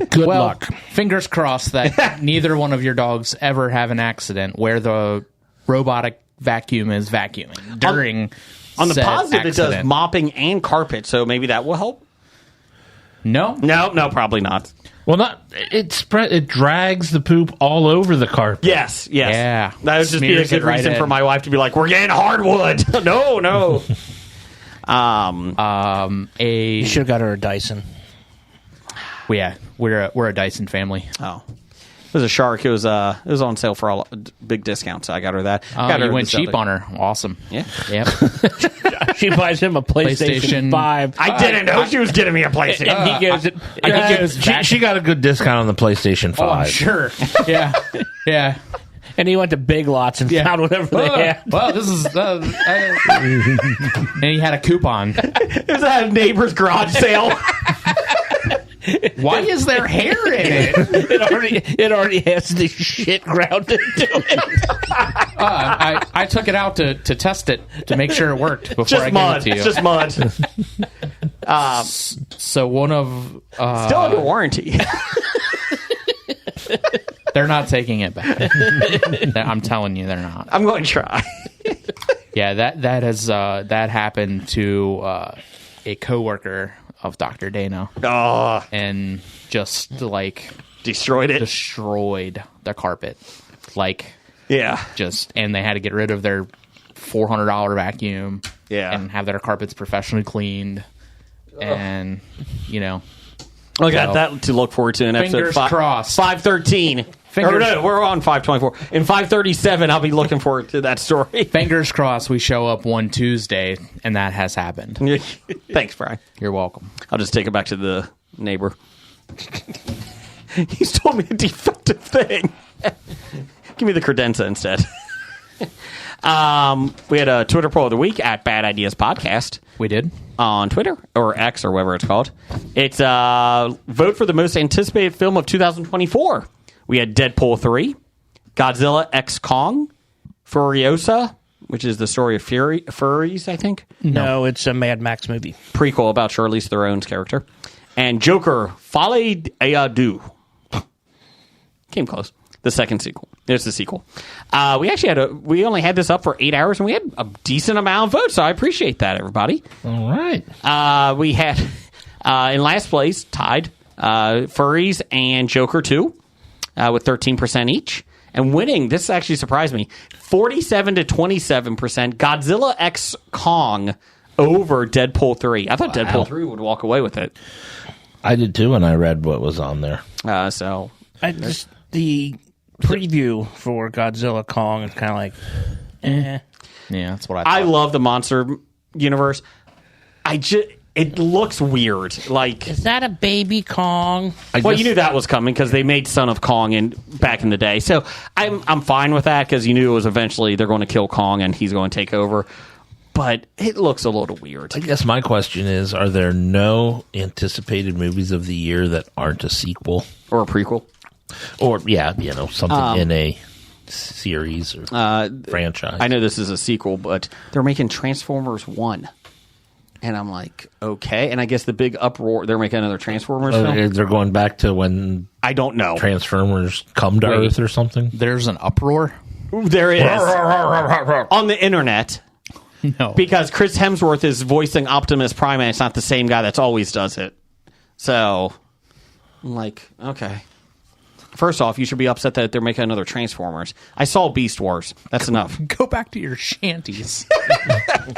Good Well, luck. fingers crossed that neither one of your dogs ever have an accident where the robotic vacuum is vacuuming during On the said positive, it does accident. mopping and carpet, so maybe that will help. No. No, probably not. Well, it drags the poop all over the carpet. Yes. Yeah. That would just be a Smears good it right reason for in. my wife to be like, "We're getting hardwood." No. You should have got her a Dyson. we're a Dyson family. Oh. It was a Shark. It was on sale for a big discount, so I got her that. Got her You went the cheap Celtic. on her. Awesome. Yeah. Yep. She buys him a PlayStation 5. I didn't know she was getting me a PlayStation. And he gives it. he goes back. She got a good discount on the PlayStation 5. Oh, I'm sure. Yeah. Yeah. And he went to Big Lots and found whatever they had. Well, this is. And he had a coupon. It was at a neighbor's garage sale. Why is there hair in it? It already has the shit ground into it. I took it out to test it to make sure it worked before Just I mud. gave it to It's you. just mud. So one of Still under warranty. they're not taking it back. I'm telling you, they're not. I'm going to try. Yeah, that happened to a coworker of Dr. Dano, Oh, and just like destroyed it. destroyed the carpet, Yeah. and they had to get rid of their $400 vacuum, Yeah. and have their carpets professionally cleaned, and I got that to look forward to in episode Fingers crossed. 513. Fingers- Or no, we're on 524. In 537, I'll be looking forward to that story. fingers crossed we show up one Tuesday and that has happened. Thanks, Brian. You're welcome. I'll just take it back to the neighbor. He's told me a defective thing. Give me the credenza instead. We had a Twitter poll of the week at Bad Ideas Podcast We did. on Twitter, or X, or whatever it's called. It's vote for the most anticipated film of 2024. We had Deadpool 3, Godzilla X Kong, Furiosa, which is the story of furries, I think. No, it's a Mad Max movie. Prequel about Charlize Theron's character. And Joker, Folie à Deux. Came close. The second sequel. There's the sequel. We only had this up for 8 hours, and we had a decent amount of votes, so I appreciate that, everybody. All right. We had, in last place, tied, Furries and Joker 2, with 13% each. And winning, this actually surprised me, 47 to 27%, Godzilla X Kong over Deadpool 3. I thought Deadpool 3 would walk away with it. I did too, and I read what was on there. The preview for Godzilla Kong is kind of like, Yeah, that's what I thought. I love the monster universe. It looks weird. Like, is that a baby Kong? you knew that was coming because they made Son of Kong back in the day. So I'm fine with that because you knew it was eventually they're going to kill Kong and he's going to take over. But it looks a little weird. I guess my question is, are there no anticipated movies of the year that aren't a sequel? Or a prequel. Or, something in a series or franchise. I know this is a sequel, but they're making Transformers 1. And I'm like, okay. And I guess the big uproar, they're making another Transformers film? They're going back to when I don't know. Transformers come to Earth or something? There's an uproar. There is. On the internet. No, Because Chris Hemsworth is voicing Optimus Prime, and it's not the same guy that's always does it. So, I'm like, okay. First off, you should be upset that they're making another Transformers. I saw Beast Wars. That's enough. go back to your shanties.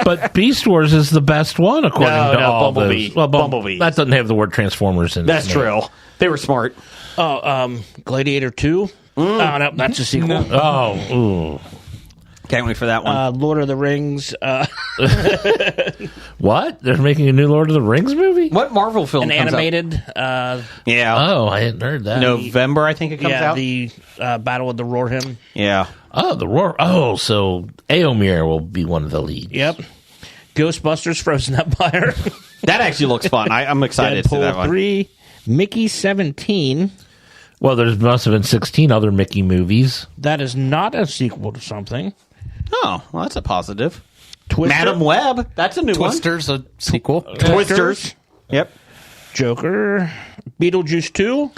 But Beast Wars is the best one, according to all Bumblebee. those. Well, Bumblebee. That doesn't have the word Transformers in it. That's true. They were smart. Gladiator 2? Oh, no, that's a sequel. Oh, ooh. Can't wait for that one. Lord of the Rings, What? They're making a new Lord of the Rings movie? What Marvel film an comes out? animated. Yeah. Oh, I hadn't heard that. November, I think it comes out. The Battle of the Rohirrim. Yeah. Oh, the Roar. Oh, so Éomer will be one of the leads. Yep. Ghostbusters Frozen Empire. That actually looks fun. I'm excited to see that Deadpool one. 3. Mickey 17. Well, there must have been 16 other Mickey movies. That is not a sequel to something. Oh, well, that's a positive. Twister. Madam Web. That's a new Twister's a sequel. one. Twisters. Yep. Joker. Beetlejuice 2.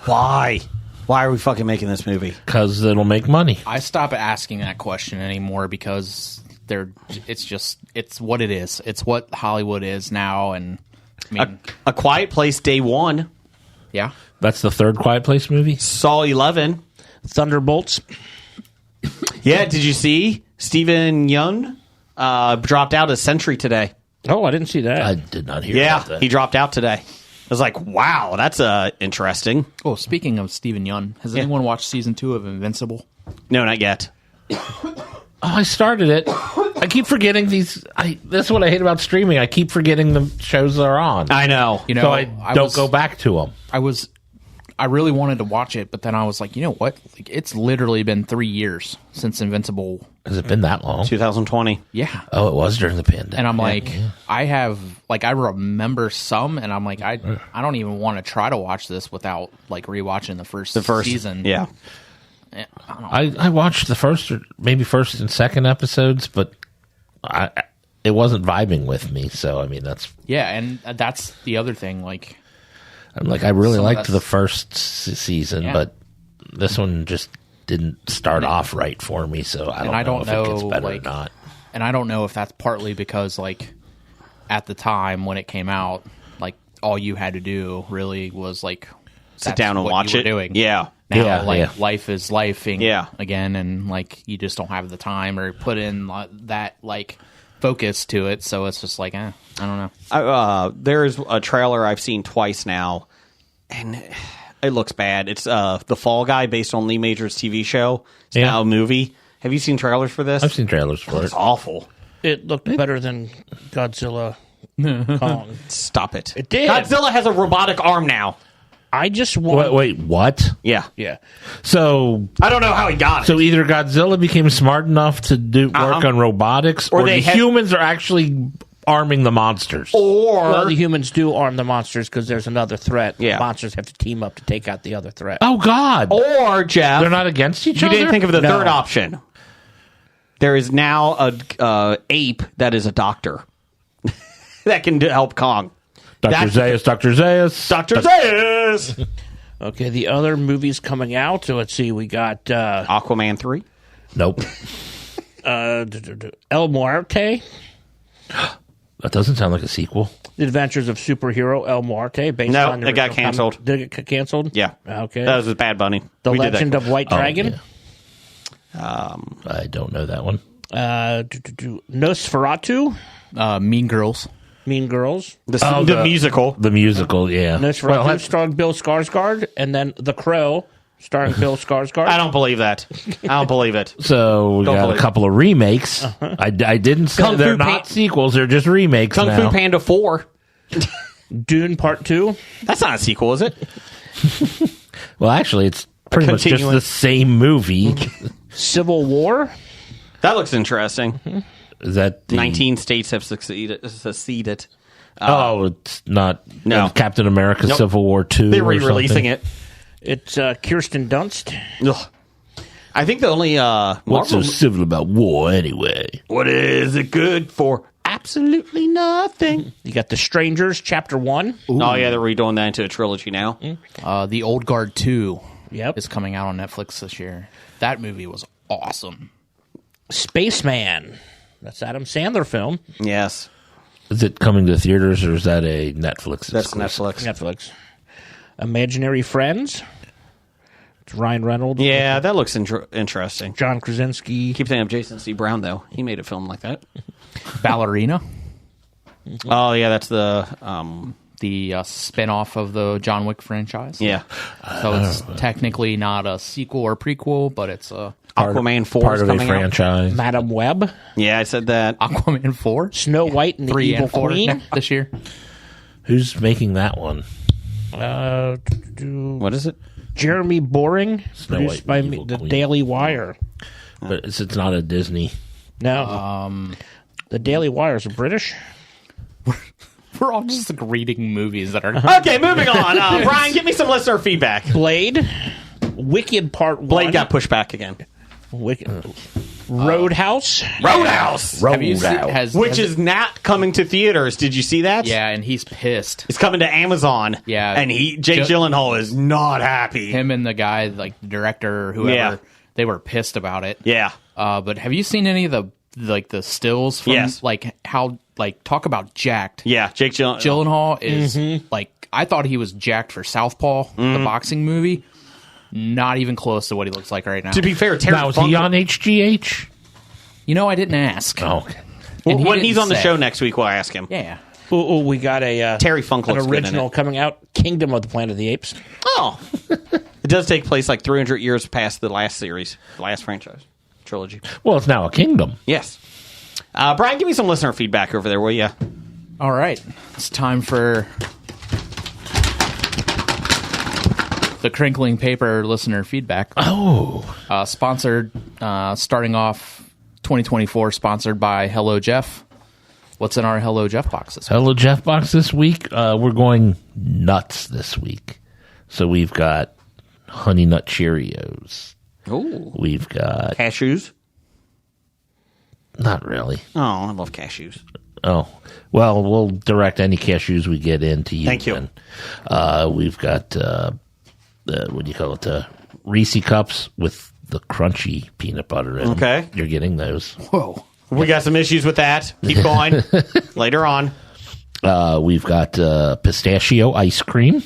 Why? Why are we fucking making this movie? Because it'll make money. I stop asking that question anymore because it's what it is. It's what Hollywood is now, and I mean, A Quiet Place Day 1. yeah. That's the third Quiet Place movie? Saw 11. Thunderbolts. Yeah, did you see Steven Yeun dropped out as Sentry today? Oh, I didn't see that. I did not hear Yeah, about that. he dropped out today. was like, wow, that's interesting. Oh, speaking of Steven Yeun, has anyone watched season 2 of Invincible? No, not yet. I started it. I keep forgetting these. That's what I hate about streaming. I keep forgetting the shows are on. I know. You know, So I don't go back to them. I really wanted to watch it, but then I was like, you know what? Like, it's literally been 3 years since Invincible. Has it been that long? 2020. Yeah. Oh, it was during the pandemic. And I'm like, I remember some, and I'm like, I don't even want to try to watch this without like rewatching the first season. Yeah. I don't know. I watched the first and second episodes, but it wasn't vibing with me. So I mean, that's And that's the other thing. Like, I'm like, I really Some of liked us- the first season, Yeah. but this one just didn't start off right for me. So I don't know if it gets better or not. and I don't know if that's partly because like at the time when it came out, like all you had to do really was like Sit down and what watch you were it. doing. Yeah. Now, Yeah. life is lifing Yeah. again, and like you just don't have the time or put in that like focus to it. So it's just like, I don't know. There's a trailer I've seen twice now, and it looks bad. It's The Fall Guy, based on Lee Majors' TV show. It's now a movie. Have you seen trailers for this? I've seen trailers for It's it. awful. It looked better than Godzilla Kong. Stop it. It did. Godzilla has a robotic arm now. I just want. Wait, what? Yeah. Yeah. So I don't know how he got it. So either Godzilla became smart enough to do work on robotics, or they the humans are actually arming the monsters. Well, the humans do arm the monsters because there's another threat. Yeah. The monsters have to team up to take out the other threat. Oh God! Or, Jeff, They're not against each you other. didn't think of the No. third option. There is now a ape that is a doctor that can help Kong. Dr. Zaius. Dr. Zaius! Okay, the other movies coming out. So let's see. We got Aquaman 3. Nope. El Muerte, That doesn't sound like a sequel. The Adventures of Superhero El Muerte. Based No, on the it got original canceled. comic. Did it get canceled? Yeah. Okay. That was with Bad Bunny. The We did that. Legend of White Dragon. I don't know that one. Nosferatu. Mean Girls. Mean Girls. The musical. The musical, yeah. Nosferatu starring Bill Skarsgård, and then The Crow starring Bill Skarsgård. I don't believe that. I don't believe it. So we Don't got believe a couple of remakes. I didn't say Kung they're Fu not sequels; they're just remakes Kung now. Fu Panda 4. Dune Part 2. That's not a sequel, is it? Well, actually, it's pretty much just Continuing. the same movie. Civil War. That looks interesting. Is that the 19 states have seceded. Oh, it's not. No. Captain America: Nope. Civil War 2. They're or re-releasing something. it. It's Kirsten Dunst. Ugh. I think the only What's so Marvel. civil about war anyway? What is it good for? Absolutely nothing. You got The Strangers, Chapter 1. Oh yeah, they're redoing that into a trilogy now. The Old Guard 2 Yep. is coming out on Netflix this year. That movie was awesome. Spaceman. That's Adam Sandler film. Yes, Is it coming to theaters or is that a Netflix? that's exclusive? Netflix. Netflix. Imaginary Friends. It's Ryan Reynolds. Yeah, that looks interesting. John Krasinski. Keep thinking of Jason C. Brown though. He made a film like that. Ballerina, Oh yeah, that's the the spin-off of the John Wick franchise. yeah. So it's technically not a sequel or prequel, but it's a Aquaman 4 Part is of a coming out. franchise. Madam Web. Yeah, I said that. Aquaman 4. Snow White and the 3 Evil and 4 Queen. this year. Who's making that one? What is it? Jeremy Boring. Snow Produced White by and the Evil the Queen. Daily Wire. But it's not a Disney. No. The Daily Wire is British. We're all just like reading movies that are Okay, moving on. Brian, give me some listener feedback. Blade. Wicked Part 1. Blade got pushed back again. Wicked. Roadhouse. Roadhouse, Have you seen, which is not coming to theaters. Did you see that? yeah, and he's pissed. It's coming to Amazon. Yeah. and Jake Gyllenhaal is not happy. Him and the guy, like the director or whoever, Yeah. they were pissed about it. Yeah. But have you seen any of the stills from Yes. like how like talk about jacked? Yeah, Jake Gyllenhaal. Gyllenhaal is like I thought he was jacked for Southpaw, the boxing movie. Not even close to what he looks like right now. To be fair, Terry Now, is Funk, he on HGH? You know, I didn't ask. Oh, okay. And he when didn't he's on the say. show next week, we'll ask him. Yeah. Ooh, we got a Terry Funk an looks good in original it. coming out, Kingdom of the Planet of the Apes. Oh, it does take place like 300 years past the last series, the last franchise trilogy. Well, it's now a kingdom. Yes. Brian, give me some listener feedback over there, will you? All right, it's time for the crinkling paper listener feedback. Oh, Sponsored, starting off 2024, sponsored by Hello Jeff. What's in our Hello Jeff boxes? Hello Jeff box this week. We're going nuts this week. So we've got Honey Nut Cheerios. Ooh. We've got... Cashews? Not really. Oh, I love cashews. Oh, well, we'll direct any cashews we get in to you. Thank you. Then. We've got, what do you call it, Reese Cups with the crunchy peanut butter in. Okay. You're getting those. Whoa. We got some issues with that. Keep going. Later on. We've got pistachio ice cream.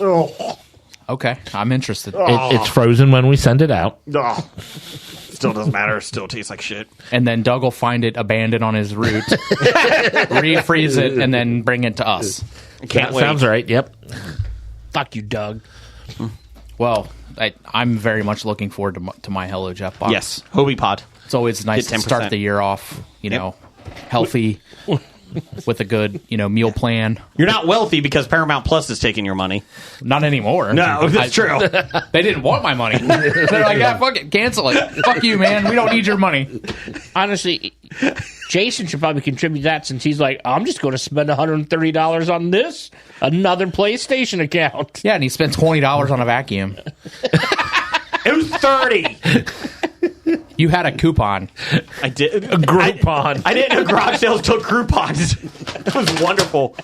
Okay, I'm interested. It's frozen when we send it out. Oh. Still doesn't matter. Still tastes like shit. And then Doug will find it abandoned on his route, refreeze it, and then bring it to us. Can't wait. Sounds right. Yep. Fuck you, Doug. Well, I'm very much looking forward to my Hello Jeff box. Yes. Hobie Pod. It's always nice Get to 10%. start the year off, healthy, with a good, meal plan. You're not wealthy because Paramount Plus is taking your money. Not anymore. No, that's true. They didn't want my money. They're like, yeah, fuck it, cancel it. Fuck you, man. We don't need your money. Honestly, Jason should probably contribute that since he's like, I'm just going to spend $130 on this, another PlayStation account. Yeah, and he spent $20 on a vacuum. It was 30. You had a coupon. I did. A Groupon. I didn't know garage sales took Groupons. It was wonderful.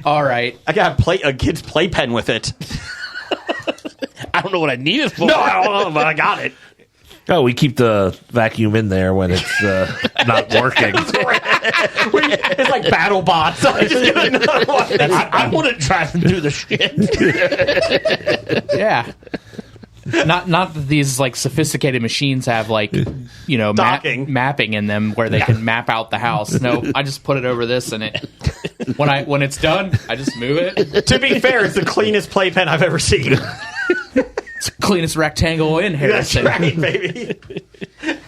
All right. I got a kid's playpen with it. I don't know what I need it for. No, I don't know, but I got it. Oh, we keep the vacuum in there when it's not working. It's like battle bots. I just give it another one. I want to drive and do the shit. Yeah. Not that these sophisticated machines have Docking. mapping in them where they can map out the house. No, I just put it over this and it when it's done, I just move it. To be fair, it's the cleanest playpen I've ever seen. It's the cleanest rectangle in That's Harrison. right, baby.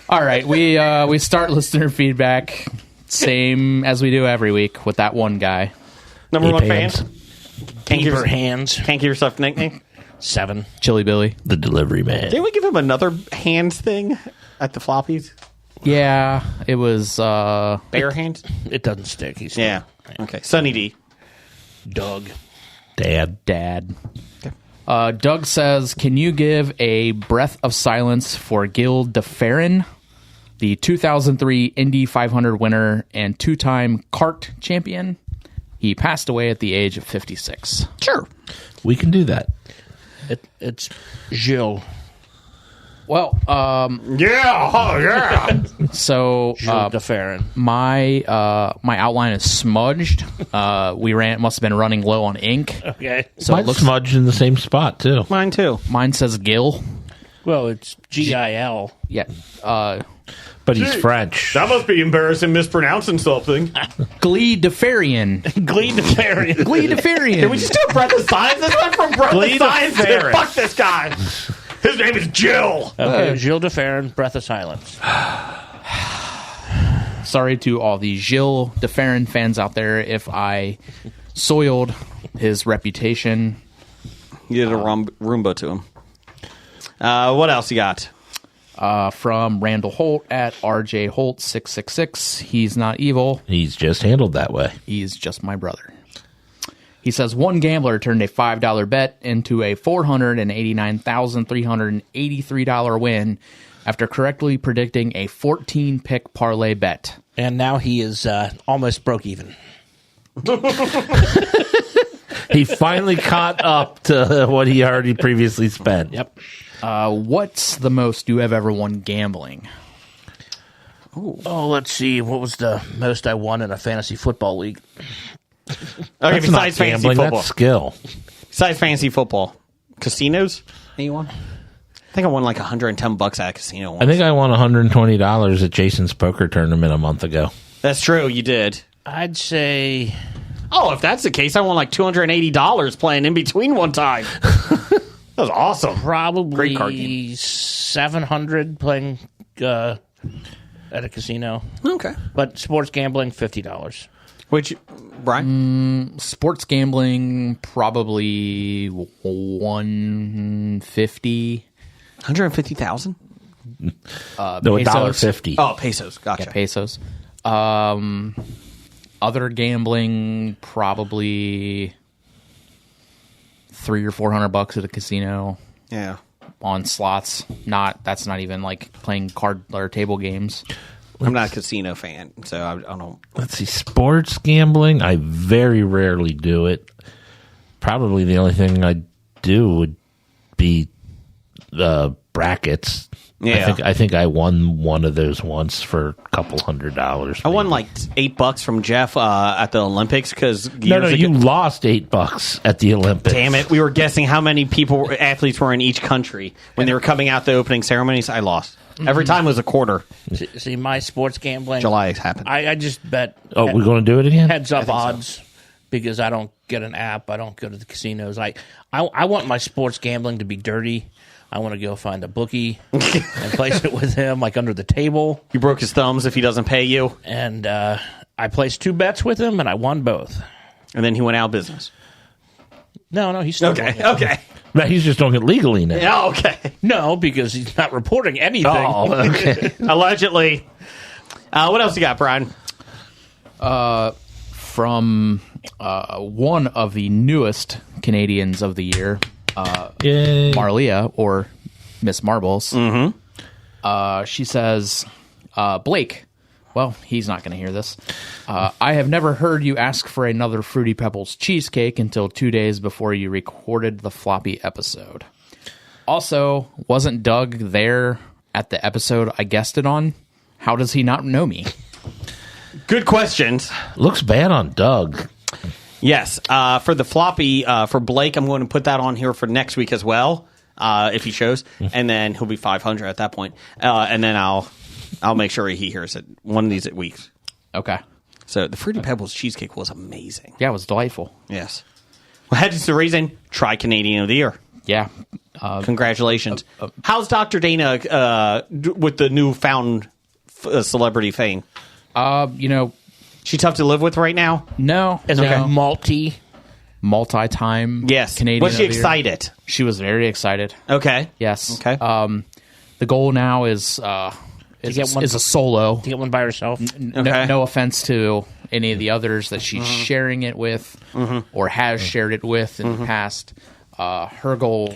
All right, we start listener feedback same as we do every week with that one guy. Number one fan. Hands. Can't give, Keep her hands. can't give yourself a nickname. 7. Chili Billy. The delivery man. Didn't we give him another hands thing at the floppies? Yeah, it was Bare hands? It doesn't stick. He's Yeah. Okay. Sunny D. Doug. Dad. Doug says, can you give a breath of silence for Gil DeFerrin, the 2003 Indy 500 winner and 2-time kart champion? He passed away at the age of 56. Sure. We can do that. It's Gilles. Well, Yeah. Oh, yeah. so Gilles de Ferrin. my outline is smudged. Must have been running low on ink. Okay. So Mine's it looks smudged in the same spot, too. Mine too. mine says Gil. Well, it's Gil. Yeah. But he's French. That must be embarrassing mispronouncing something. Glee DeFerrian. Glee de Ferrin. Glee DeFerrian. Did we just do a breath of science? This went from breath Glee of science to Ferrin. fuck this guy. His name is Jill. Okay, Gilles de Ferrin, Breath of Silence. Sorry to all the Gilles DeFerrin fans out there if I soiled his reputation. You did a Roomba to him. What else you got? From Randall Holt at RJ Holt 666. He's not evil. He's just handled that way. He's just my brother. He says one gambler turned a $5 bet into a $489,383 win after correctly predicting a 14-pick parlay bet. And now he is almost broke even. He finally caught up to what he already previously spent. Yep. What's the most you have ever won gambling? Oh, let's see. What was the most I won in a fantasy football league? Okay, That's not besides fantasy gambling, football. that's skill. Besides fantasy football. Casinos? Anyone? I think I won like $110 at a casino once. I think I won $120 at Jason's poker tournament a month ago. That's true, you did. I'd say Oh, if that's the case, I won like $280 playing in between one time. That was awesome. Probably Great card game. $700 playing at a casino. Okay. But sports gambling, $50. Which, Brian? Sports gambling, probably 150. 150,000? No, Pesos. $1.50. Oh, pesos. Gotcha. Yeah, pesos. Other gambling, probably $300 or $400 at a casino Yeah. on slots. That's not even like playing card or table games. I'm not a casino fan, so I don't. Let's see. Sports gambling, I very rarely do it. Probably the only thing I do would be brackets. Yeah. I think I won one of those once for a couple $100. I won like $8 from Jeff at the Olympics because No, you lost $8 at the Olympics. Damn it! We were guessing how many athletes were in each country when they were coming out the opening ceremonies. I lost every time. It was a quarter. See, my sports gambling. July happened. I just bet. Oh, we're going to do it again? Heads up odds because I don't get an app. I don't go to the casinos. I want my sports gambling to be dirty. I want to go find a bookie and place it with him, like under the table. You broke his thumbs if he doesn't pay you, And I placed 2 bets with him, and I won both. and then he went out of business. No, he's still doing it. Okay. But he's just doing it legally now. Yeah. Okay. No, because he's not reporting anything. Oh, okay. Allegedly. What else you got, Brian? From one of the newest Canadians of the year, Yay. Marlia, or Miss Marbles. Mm-hmm. She says, Blake, well, he's not going to hear this. I have never heard you ask for another Fruity Pebbles cheesecake until 2 days before you recorded the floppy episode. Also, wasn't Doug there at the episode I guessed it on? How does he not know me? Good questions. Looks bad on Doug. Yes. For the floppy, for Blake, I'm going to put that on here for next week as well, if he shows. And then he'll be 500 at that point. And then I'll make sure he hears it one of these weeks. Okay. So the Fruity Pebbles cheesecake was amazing. Yeah, it was delightful. Yes. Well, hence the reason, try Canadian of the Year. Yeah. Congratulations. How's Dr. Dana with the newfound celebrity fame? She tough to live with right now? No. Is it a multi-time Yes. Canadian Was she of the Year. excited? She was very excited. Okay. Yes. Okay. The goal now is get one- a solo. To get one by herself. Okay. No offense to any of the others that she's sharing it with or has shared it with in the past. Her goal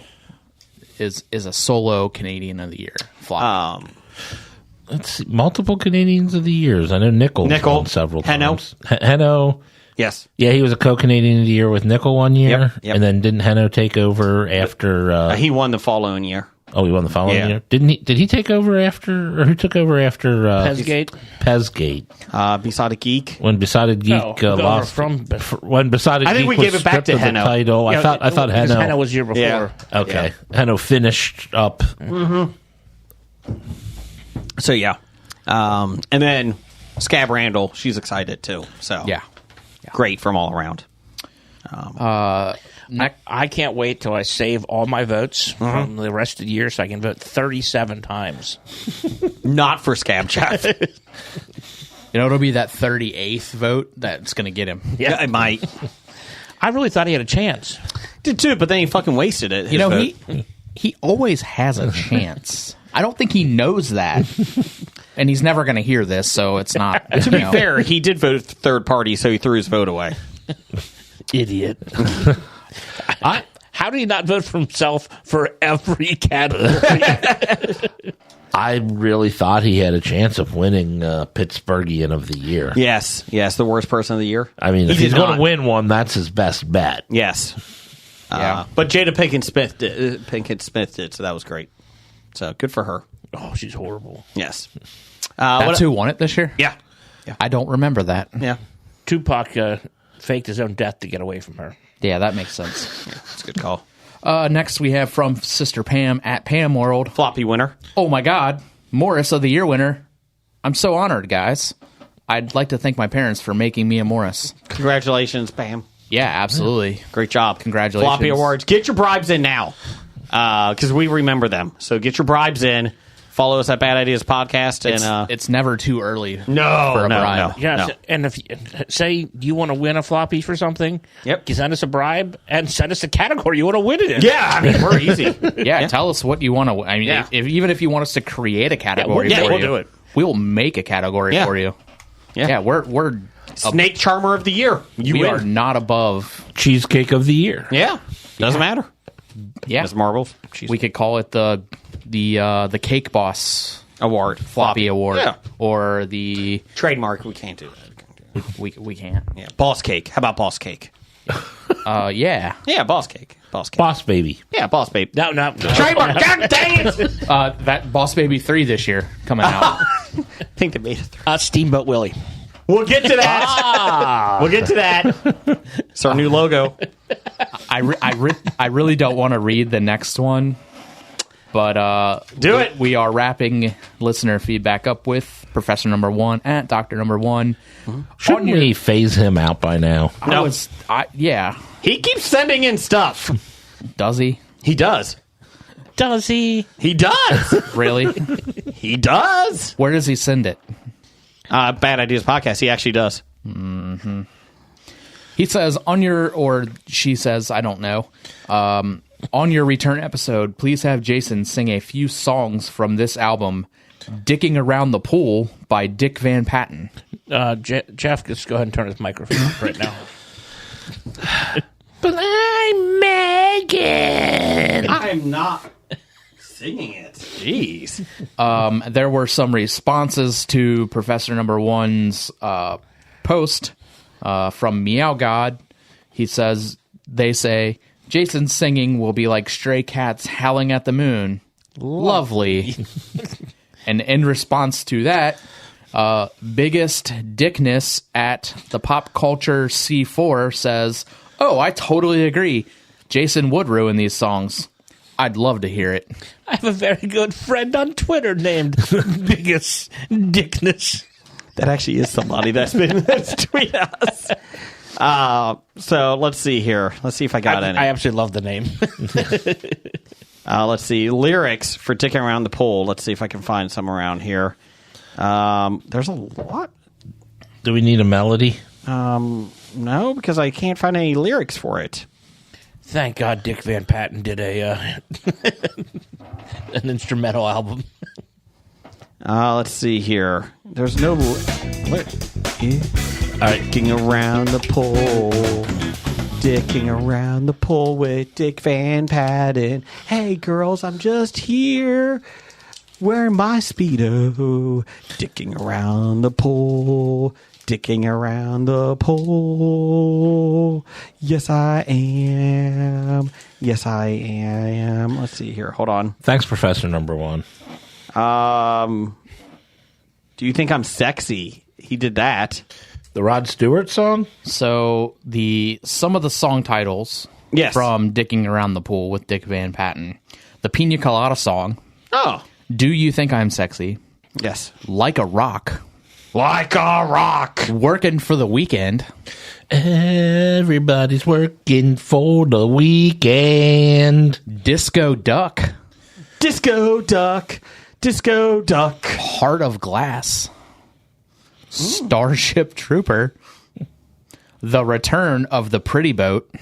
is a solo Canadian of the Year flop. Let's see. Multiple Canadians of the Years. I know Nickel won several times. Heno. Yes. Yeah, he was a co-Canadian of the Year with Nickel one year. Yep. And then didn't Heno take over after... He won the following year. Oh, he won the following Yeah. year? Didn't he? Did he take over after... Or who took over after... Pezgate. Pezgate. Besotted Geek. When Besotted Geek lost... When Besotted I think Geek we was gave it back stripped to of the Heno. title. I thought Because Heno... Heno was year before. Yeah. Okay. Heno finished up. So, yeah. And then Scab Randall, she's excited too. So, Yeah. great from all around. I can't wait till I save all my votes from the rest of the year so I can vote 37 times. Not for Scab Jeff. It'll be that 38th vote that's going to get him. Yeah, it might. I really thought he had a chance. Did too, but then he fucking wasted it. You know, his he always has a chance. I don't think he knows that. And he's never going to hear this, so it's not. To be fair, he did vote third party, so he threw his vote away. Idiot. How did he not vote for himself for every category? I really thought he had a chance of winning Pittsburghian of the Year. Yes, the worst person of the year. I mean, if He he's did going not. to win one, that's his best bet. Yes. But Jada Pinkett Smith did, so that was great. So good for her. Oh, she's horrible. Yes. That's who won it this year? Yeah. I don't remember that. Yeah. Tupac faked his own death to get away from her. Yeah, that makes sense. That's a good call. Next, we have from Sister Pam at Pam World. Floppy winner. Oh my God, Morris of the Year winner. I'm so honored, guys. I'd like to thank my parents for making me a Morris. Congratulations, Pam. Yeah, absolutely. Great job. Congratulations. Floppy Awards. Get your bribes in now, because we remember them. So get your bribes in. Follow us at Bad Ideas Podcast. And It's never too early for a bribe. no. Yes, and if say you want to win a floppy for something, Yep. you send us a bribe and send us a category you want to win it in. Yeah, I mean, we're easy. Yeah, tell us what you want to. I mean, Yeah. even if you want us to create a category, Yeah, for we'll you, do it. We will make a category Yeah. for you. Yeah. We're Snake Charmer of the Year. You we win. are not above. Cheesecake of the year. Yeah. Doesn't matter. Yeah, Ms. Marbles. we could call it the Cake Boss Award. Floppy Award, Yeah. or the Trademark. We can't do that. we can't. Yeah. Boss Cake. How about Boss Cake? Yeah. Yeah, Boss Cake. Boss Cake. Boss baby. Yeah, Boss Babe. No. Trademark. God dang it! That Boss Baby 3 this year coming out. I think they made it. Steamboat Willie. We'll get to that. We'll get to that. It's our new logo. I really don't want to read the next one, but Do it. We are wrapping listener feedback up with Professor Number One at Doctor Number One. Shouldn't we phase him out by now? No. Yeah. He keeps sending in stuff. Does he He does. Does he? He does. really? He does. Where does he send it? Bad Ideas Podcast. He actually does. He says or she says, I don't know. On your return episode, please have Jason sing a few songs from this album, "Dicking Around the Pool" by Dick Van Patten. Jeff, just go ahead and turn his microphone off right now. But I'm Megan. I'm not singing it. Jeez. There were some responses to Professor Number One's post from Meow God. They say, Jason's singing will be like stray cats howling at the moon. Lovely. And in response to that, biggest dickness at the Pop Culture C4 says, oh, I totally agree. Jason would ruin these songs. I'd love to hear it. I have a very good friend on Twitter named Biggest Dickness. That actually is somebody that's tweeted us. So let's see here. Let's see if I got any. I absolutely love the name. Let's see. Lyrics for Dicking Around the Pool. Let's see if I can find some around here. There's a lot. Do we need a melody? No, because I can't find any lyrics for it. Thank God Dick Van Patten did an instrumental album. Let's see here. There's no dicking around the pool, dicking around the pool with Dick Van Patten. Hey girls, I'm just here wearing my Speedo, dicking around the pool. Dicking around the pool. Yes, I am. Yes, I am. Let's see here. Hold on. Thanks, Professor Number One. Do you think I'm sexy? He did that. The Rod Stewart song? So some of the song titles Yes. from Dicking Around the Pool with Dick Van Patten. The Pina Colada song, Oh. Do You Think I'm Sexy? Yes. Like a Rock. Like a rock. Working for the Weekend. Everybody's working for the weekend. Disco Duck. Disco duck. Disco duck. Heart of Glass. Starship Trooper. The Return of the Pretty Boat.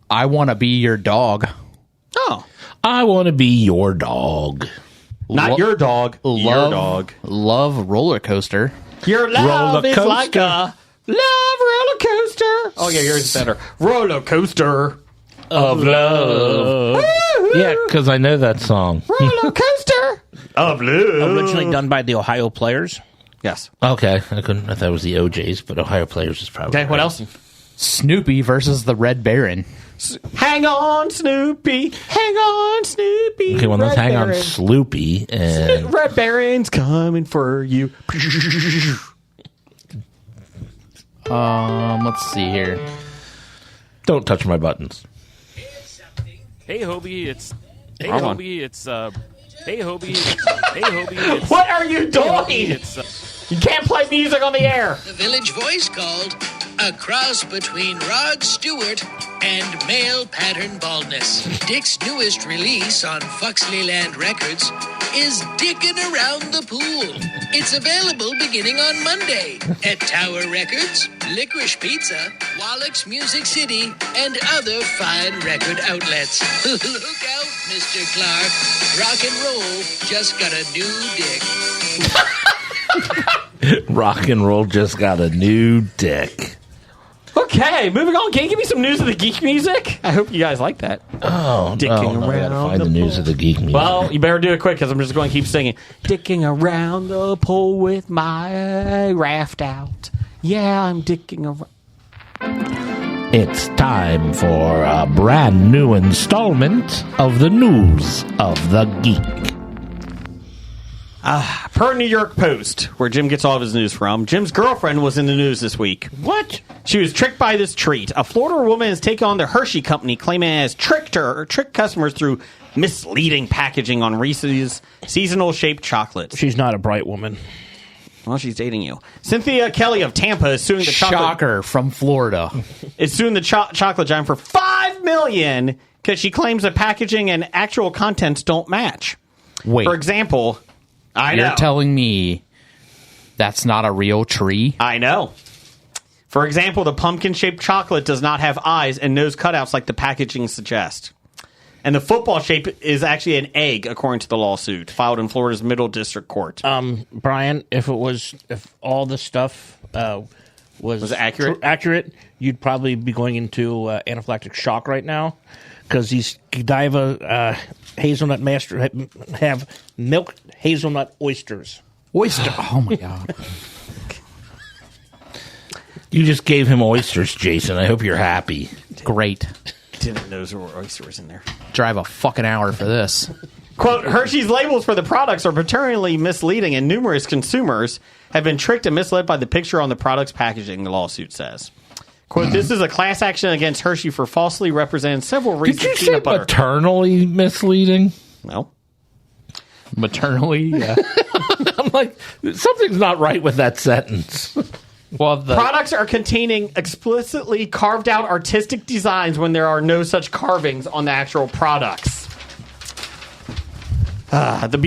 I Want to Be Your Dog. Oh. I want to be your dog. Not your dog. Your dog. Love Roller Coaster. Your love Roller is coaster. like a love roller coaster. Oh, yeah, yours is better. Roller coaster. Of love. Yeah, because I know that song. Roller coaster. Of love. Originally done by the Ohio Players. Yes. Okay, I thought it was the OJs, but Ohio Players is probably Okay, what right. else? Snoopy versus the Red Baron. Hang on, Snoopy. Hang on, Snoopy. Okay, well, let's Red hang on Baron. Sloopy and Red Baron's coming for you. Let's see here. don't touch my buttons. Hey Hobie, it's hey Wrong one. Hobie, it's hey Hobie, hey Hobie, it's What are you hey, Hobie, doing? it's You can't play music on the air. The Village Voice called a cross between Rod Stewart and male pattern baldness. Dick's newest release on Foxleyland Records is Dickin' Around the Pool. It's available beginning on Monday at Tower Records, Licorice Pizza, Wallach's Music City, and other fine record outlets. Look out, Mr. Clark. Rock and roll just got a new dick. Rock and roll just got a new dick. Okay, moving on. Can you give me some news of the geek music? I hope you guys like that. Oh, Dicking no, I gotta around find the news of the geek music. Well, you better do it quick because I'm just going to keep singing. Dicking around the pool with my raft out. Yeah, I'm dicking around. It's time for a brand new installment of the news of the geek. Per New York Post, where Jim gets all of his news from, Jim's girlfriend was in the news this week. What? She was tricked by this treat. A Florida woman has taken on the Hershey Company, claiming it has tricked customers through misleading packaging on Reese's seasonal-shaped chocolates. She's not a bright woman. Well, she's dating you. Cynthia Kelly of Tampa is suing the Shocker from Florida. is suing the chocolate giant for $5 million because she claims that packaging and actual contents don't match. Wait, For example, you're telling me that's not a real tree? I know. For example, the pumpkin-shaped chocolate does not have eyes and nose cutouts like the packaging suggests. And the football shape is actually an egg, according to the lawsuit filed in Florida's Middle District Court. Brian, if all the stuff was accurate? accurate, you'd probably be going into anaphylactic shock right now because these Godiva hazelnut master have milk hazelnut oysters. Oyster. Oh, my God. You just gave him oysters, Jason. I hope you're happy. Great. Didn't know there were oysters in there. Drive a fucking hour for this. Quote, Hershey's labels for the products are paternally misleading and numerous consumers have been tricked and misled by the picture on the product's packaging, the lawsuit says. Quote, this is a class action against Hershey for falsely representing several Reese's Did you say peanut butter. maternally misleading? No. Maternally? Yeah. I'm like, something's not right with that sentence. Well, Products are containing explicitly carved out artistic designs when there are no such carvings on the actual products. The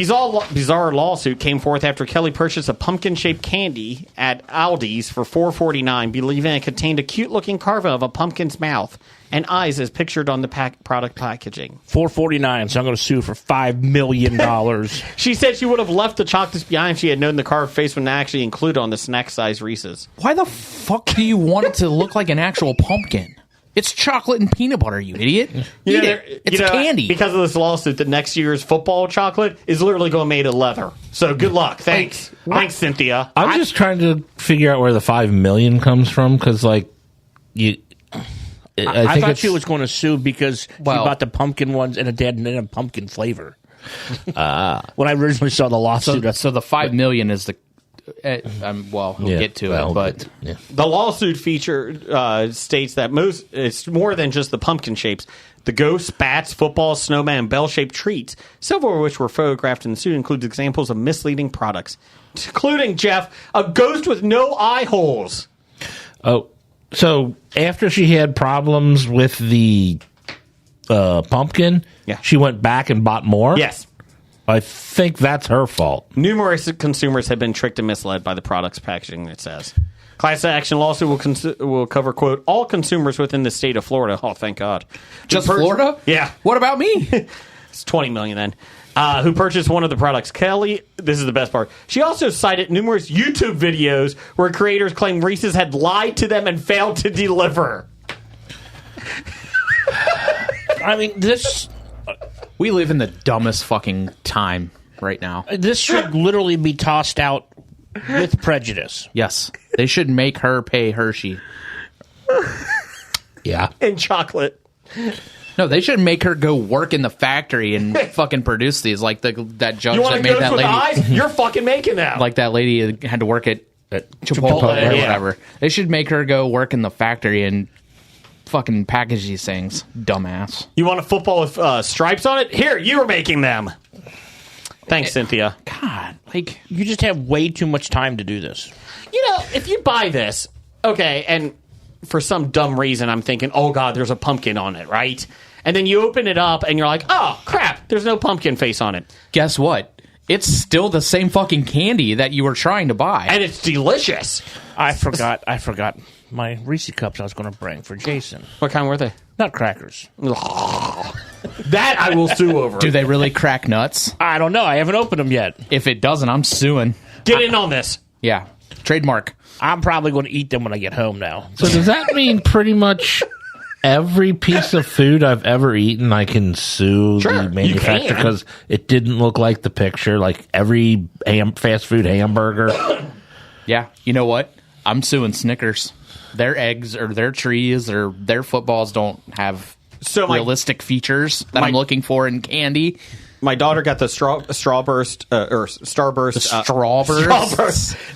bizarre lawsuit came forth after Kelly purchased a pumpkin-shaped candy at Aldi's for $4.49, believing it contained a cute-looking carving of a pumpkin's mouth and eyes as pictured on the product packaging. $4.49, so I'm going to sue for $5 million. She said she would have left the chocolates behind if she had known the carved face would actually included on the snack-sized Reese's. why the fuck do you want it to look like an actual pumpkin? It's chocolate and peanut butter, you idiot. Eat it. It's candy. Because of this lawsuit, the next year's football chocolate is literally going to be made of leather. So good luck. Thanks. Thanks, Cynthia. I'm just trying to figure out where the $5 million comes from because, like, I think thought she was going to sue because she bought the pumpkin ones and it didn't have pumpkin flavor. When I originally saw the lawsuit. So the $5 million is the... we'll get to it, but... The lawsuit feature states that it's more than just the pumpkin shapes. The ghosts, bats, footballs, snowman, and bell-shaped treats, several of which were photographed in the suit, includes examples of misleading products, including, Jeff, a ghost with no eye holes. Oh, so after she had problems with the pumpkin, she went back and bought more? Yes. I think that's her fault. Numerous consumers have been tricked and misled by the product's packaging, it says. Class action lawsuit will cover, quote, all consumers within the state of Florida. Oh, thank God. Just Florida? Yeah. What about me? It's $20 million then. Who purchased one of the products. Kelly, this is the best part. She also cited numerous YouTube videos where creators claim Reese's had lied to them and failed to deliver. I mean, this... We live in the dumbest fucking time right now. This should literally be tossed out with prejudice. Yes. They should make her pay Hershey. Yeah. And chocolate. No, they should make her go work in the factory and fucking produce these, like that judge You want that to made go that with lady. eyes? You're fucking making them. Like that lady that had to work at Chipotle or whatever. They should make her go work in the factory and fucking package these things. Dumbass. You want a football with stripes on it? Here, you were making them. Thanks, Cynthia. God, like You just have way too much time to do this. You know, if you buy this, okay, and for some dumb reason I'm thinking, oh, God, there's a pumpkin on it, right? And then you open it up and you're like, oh, crap, there's no pumpkin face on it. guess what? It's still the same fucking candy that you were trying to buy. And it's delicious. I forgot my Reese cups I was going to bring for Jason. What kind were they? Nutcrackers. That I will sue over. Do they really crack nuts? I don't know. I haven't opened them yet. If it doesn't, I'm suing. Get in on this. Yeah. Trademark. I'm probably going to eat them when I get home now. So does that mean pretty much every piece of food I've ever eaten I can sue Sure, the manufacturer you can. because it didn't look like the picture? Like every fast food hamburger. Yeah. You know what? I'm suing Snickers. Their eggs or their trees or their footballs don't have realistic featers that I'm looking for in candy. My daughter got the Starburst.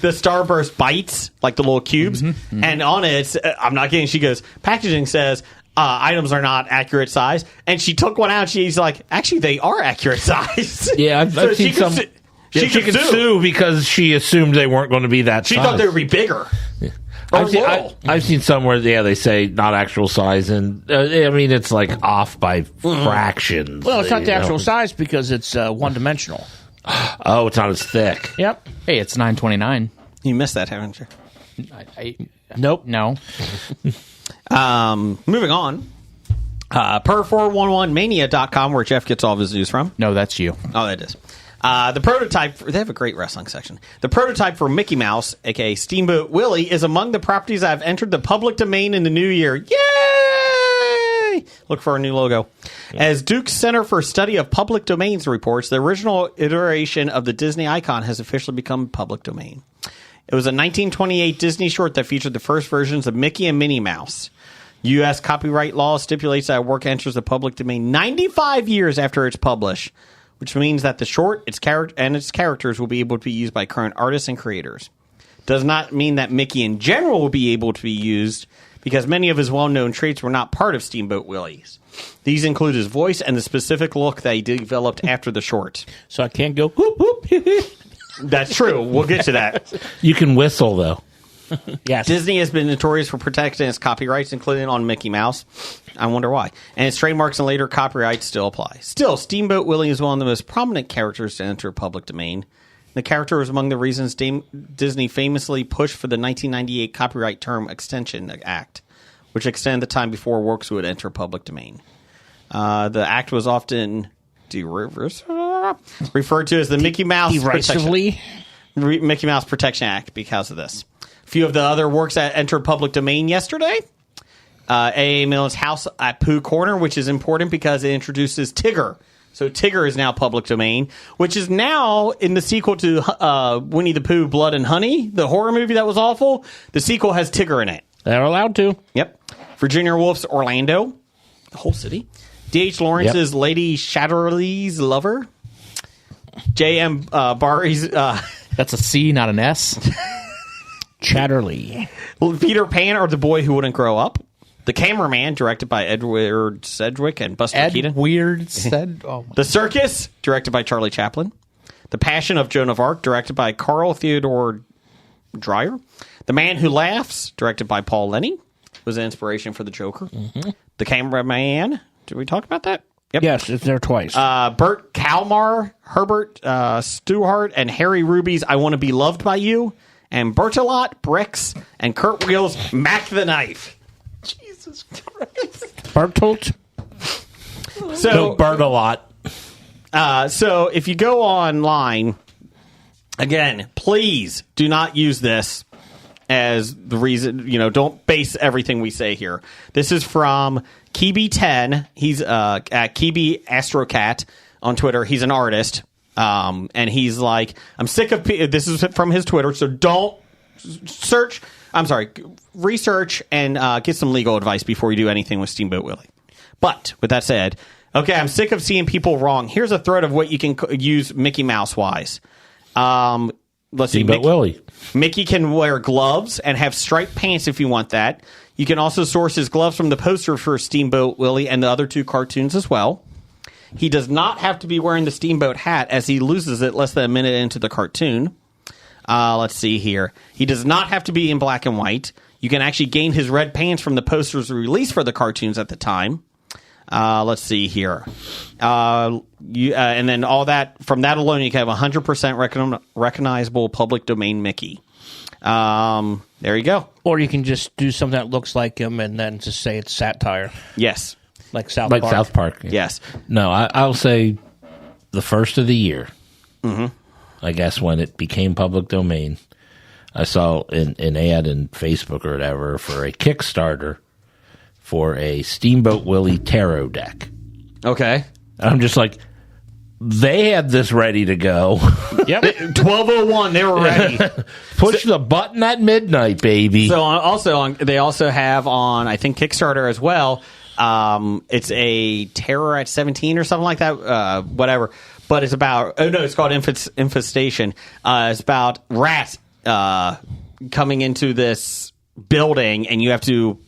The Starburst bites, like the little cubes. Mm-hmm. And on it, I'm not kidding, she goes, packaging says, items are not accurate size. And she took one out and she's like, actually, they are accurate size. Yeah, I've seen some. She could sue because she assumed they weren't going to be that She size. thought they would be bigger. I've seen somewhere, they say not actual size, and I mean it's like off by fractions. Well, it's not the actual size because it's one-dimensional. Oh, it's not as thick. Yep. Hey, it's $9.29. You missed that, haven't you? Nope. No. Moving on. Per411mania.com, where Jeff gets all of his news from. No, that's you. Oh, that is. The prototype, they have a great wrestling section. The prototype for Mickey Mouse, aka Steamboat Willie, is among the properties that have entered the public domain in the new year. Yay! Look for our new logo. As Duke's Center for Study of Public Domains reports, the original iteration of the Disney icon has officially become public domain. It was a 1928 Disney short that featured the first versions of Mickey and Minnie Mouse. U.S. copyright law stipulates that a work enters the public domain 95 years after it's published, which means that the short, its characters will be able to be used by current artists and creators. Does not mean that Mickey in general will be able to be used, because many of his well-known traits were not part of Steamboat Willie's. These include his voice and the specific look that he developed after the short. So I can't go whoop whoop. That's true. We'll get to that. You can whistle though. Yes. Disney has been notorious for protecting its copyrights, including on Mickey Mouse. I wonder why. And its trademarks and later copyrights still apply. Still, Steamboat Willie is one of the most prominent characters to enter public domain. The character was among the reasons Disney famously pushed for the 1998 Copyright Term Extension Act, which extended the time before works would enter public domain. The act was often referred to as the Mickey Mouse Mickey Mouse Protection Act because of this. A few of the other works that entered public domain yesterday. A.A. Milne's House at Pooh Corner, which is important because it introduces Tigger. So Tigger is now public domain, which is now in the sequel to Winnie the Pooh, Blood and Honey, the horror movie that was awful. The sequel has Tigger in it. They're allowed to. Yep. Virginia Woolf's Orlando, the whole city. D.H. Lawrence's Lady Chatterley's Lover. J.M. Barrie's... That's a C, not an S. Chatterley. Peter Pan or the Boy Who Wouldn't Grow Up. The Cameraman, directed by Edward Sedgwick and Buster Keaton. The Circus, directed by Charlie Chaplin. The Passion of Joan of Arc, directed by Carl Theodor Dreyer. The Man Who Laughs, directed by Paul Lenny, was an inspiration for the Joker. Mm-hmm. The Cameraman, did we talk about that? Yep. Yes, it's there twice. Bert Kalmar, Herbert Stewart, and Harry Ruby's I Want to Be Loved by You. And Bertolot, Bricks, and Kurt Wheel's Mac the Knife. Jesus Christ. Bertolt? So, Bertolot. So if you go online, again, please do not use this as the reason, don't base everything we say here. This is from Kibi10. He's at Kibi Astrocat on Twitter. He's an artist. And he's like, I'm sick of... This is from his Twitter, so don't research and get some legal advice before you do anything with Steamboat Willie. But, with that said, okay, I'm sick of seeing people wrong. Here's a thread of what you can use Mickey Mouse-wise. Let's see. Steamboat Willie. Mickey can wear gloves and have striped pants if you want that. You can also source his gloves from the poster for Steamboat Willie and the other two cartoons as well. He does not have to be wearing the steamboat hat, as he loses it less than a minute into the cartoon. Let's see here. He does not have to be in black and white. You can actually gain his red pants from the posters released for the cartoons at the time. Let's see here. And then all that, from that alone, you can have 100% recognizable public domain Mickey. There you go. Or you can just do something that looks like him and then just say it's satire. Yes. Like South Park. South Park. Yeah. Yes. No, I'll say the first of the year. Mm-hmm. I guess when it became public domain, I saw an ad in Facebook or whatever for a Kickstarter for a Steamboat Willie tarot deck. Okay. I'm just like, they had this ready to go. Yep. 12:01, they were ready. Push the button at midnight, baby. So they also have on, I think, Kickstarter as well. It's a Terror at 17 or something like that. Whatever. But it's about, it's called Infestation. It's about rats coming into this building, and you have to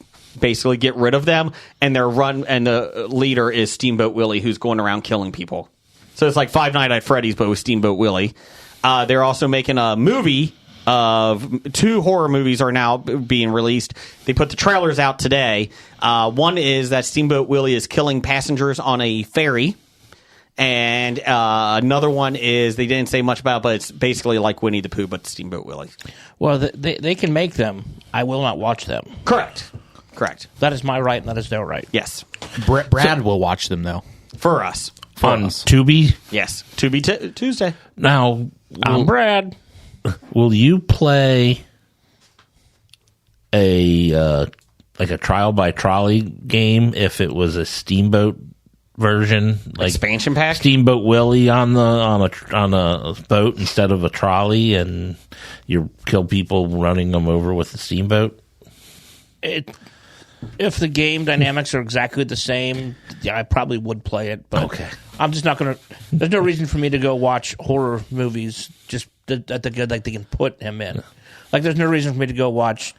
basically get rid of them. And the leader is Steamboat Willie, who's going around killing people. So it's like Five Nights at Freddy's, but with Steamboat Willie. They're also making a movie of 2 horror movies are now being released. They put the trailers out today. One is that Steamboat Willie is killing passengers on a ferry. And another one is, they didn't say much about it, but it's basically like Winnie the Pooh, but Steamboat Willie. Well, they can make them. I will not watch them. Correct. That is my right, and that is their right. Yes. Brad will watch them, though. For us. On Tubi? Yes. Tubi Tuesday. Now, I'm Brad. Will you play a trial by trolley game if it was a Steamboat version, like expansion pack? Steamboat Willie on a boat instead of a trolley, and you kill people running them over with the steamboat? If the game dynamics are exactly the same, yeah, I probably would play it. But okay. I'm just not going to. There's no reason for me to go watch horror movies just that they can put him in. Like, there's no reason for me to go watch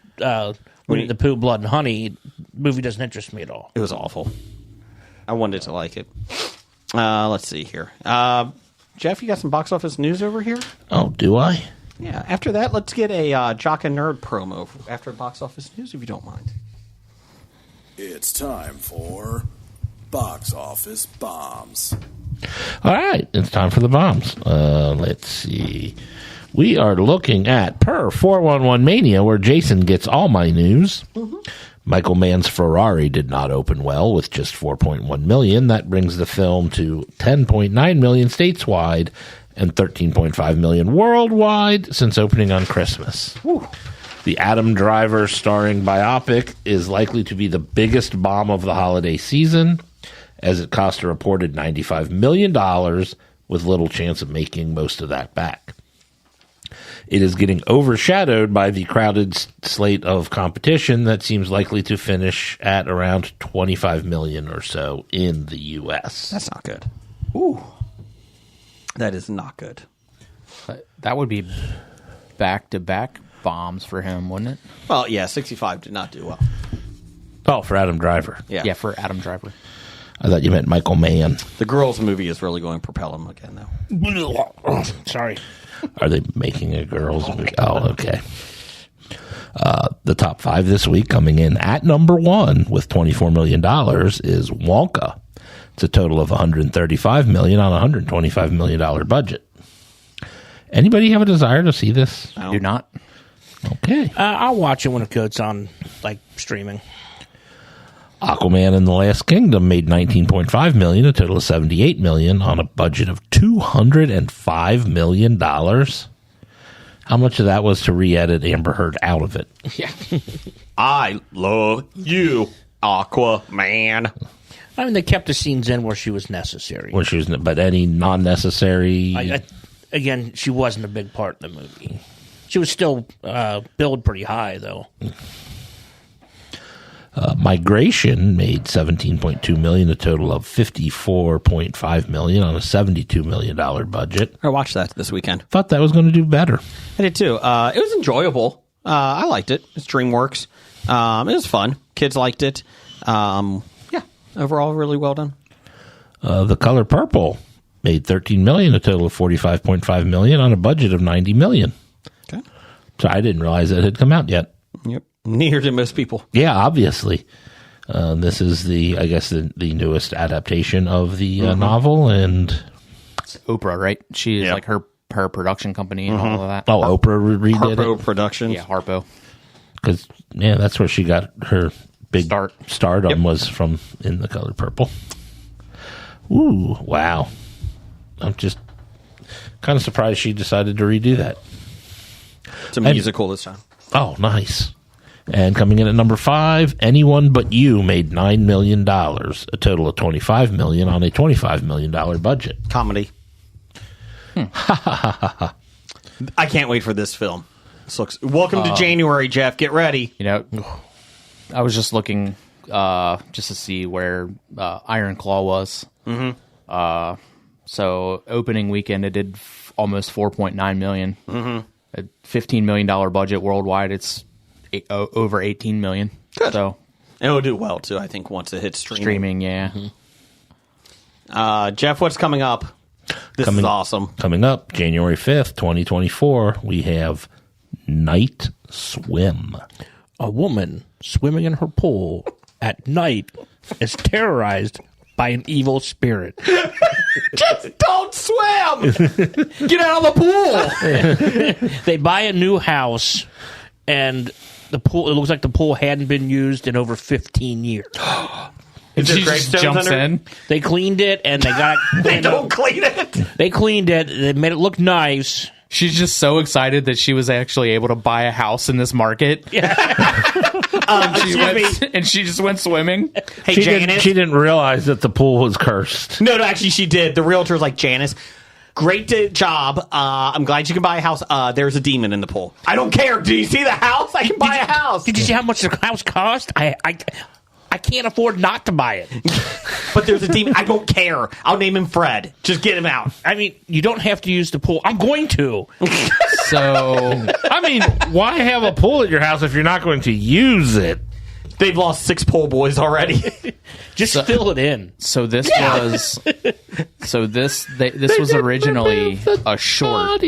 Winnie the Pooh, Blood and Honey. Movie doesn't interest me at all. It was awful. I wanted to like it. Let's see here. Jeff, you got some box office news over here? Oh, do I? Yeah. After that, let's get a Jock and Nerd promo after box office news, if you don't mind. It's time for Box Office Bombs. All right, it's time for the bombs. Let's see. We are looking at Per 411 Mania, where Jason gets all my news. Mm-hmm. Michael Mann's Ferrari did not open well with just $4.1 million. That brings the film to $10.9 million stateswide and $13.5 million worldwide since opening on Christmas. Woo. The Adam Driver starring biopic is likely to be the biggest bomb of the holiday season, as it cost a reported $95 million, with little chance of making most of that back. It is getting overshadowed by the crowded slate of competition that seems likely to finish at around $25 million or so in the U.S. That's not good. Ooh. That is not good. That would be back-to-back bombs for him, wouldn't it? Well, yeah, 65 did not do well. Oh, for Adam Driver. Yeah, for Adam Driver. I thought you meant Michael Mann. The Girls movie is really going to propel him again, though. Sorry. Are they making a Girls movie? Oh, okay. The top 5 this week, coming in at number 1 with $24 million, is Wonka. It's a total of $135 million on a $125 million budget. Anybody have a desire to see this? I do not. Okay. I'll watch it when it goes on, like, streaming. Aquaman and the Last Kingdom made $19.5 million, a total of $78 million on a budget of $205 million. How much of that was to re-edit Amber Heard out of it? Yeah. I love you, Aquaman. I mean, they kept the scenes in where she was necessary. But any non-necessary... Again, she wasn't a big part in the movie. She was still billed pretty high, though. Migration made $17.2 million, a total of $54.5 million on a $72 million budget. I watched that this weekend. Thought that was going to do better. I did too. It was enjoyable. I liked it. It's DreamWorks. It was fun. Kids liked it. Yeah, overall, really well done. The Color Purple made $13 million, a total of $45.5 million on a budget of $90 million. Okay. So I didn't realize it had come out yet. Yep. Neither did most people. Yeah, obviously. This is the newest adaptation of the novel, and It's Oprah, right? She is like her production company and all of that. Oprah redid Harpo it Productions. Yeah, Harpo. because that's where she got her big stardom Yep. was from in The Color Purple. Ooh, wow! I'm just kind of surprised she decided to redo that. It's a musical this time. Oh, nice. And coming in at number 5, Anyone But You made $9 million, a total of $25 million on a $25 million budget. Comedy. I can't wait for this film. This looks. Welcome to January, Jeff. Get ready. You know, I was just looking just to see where Iron Claw was. Mm-hmm. So opening weekend, it did almost $4.9 million. Mm-hmm. A $15 million budget worldwide. It's over $18 million. Good. So And it'll do well too. I think once it hits streaming. yeah. Mm-hmm. Jeff, what's coming up? This is awesome. Coming up January 5th, 2024, we have Night Swim. A woman swimming in her pool at night is terrorized by an evil spirit. Just don't swim. Get out of the pool! They buy a new house, and the pool. It looks like the pool hadn't been used in over 15 years. Is She there just gravestones jumps under it? in. They cleaned it, and they got. They don't clean it. They cleaned it. They made it look nice. She's just so excited that she was actually able to buy a house in this market. And she just went swimming. Hey, She Janice. didn't realize that the pool was cursed. No, actually, she did. The realtor's like, Janice, great job. I'm glad you can buy a house. There's a demon in the pool. I don't care. Do you see the house? I can buy a house. Did you see how much the house cost? I can't afford not to buy it. But there's a demon. I don't care. I'll name him Fred. Just get him out. I mean, you don't have to use the pool. I'm going to. So I mean, why have a pool at your house if you're not going to use it? They've lost 6 pool boys already. Just fill it in. So this was this was originally a short.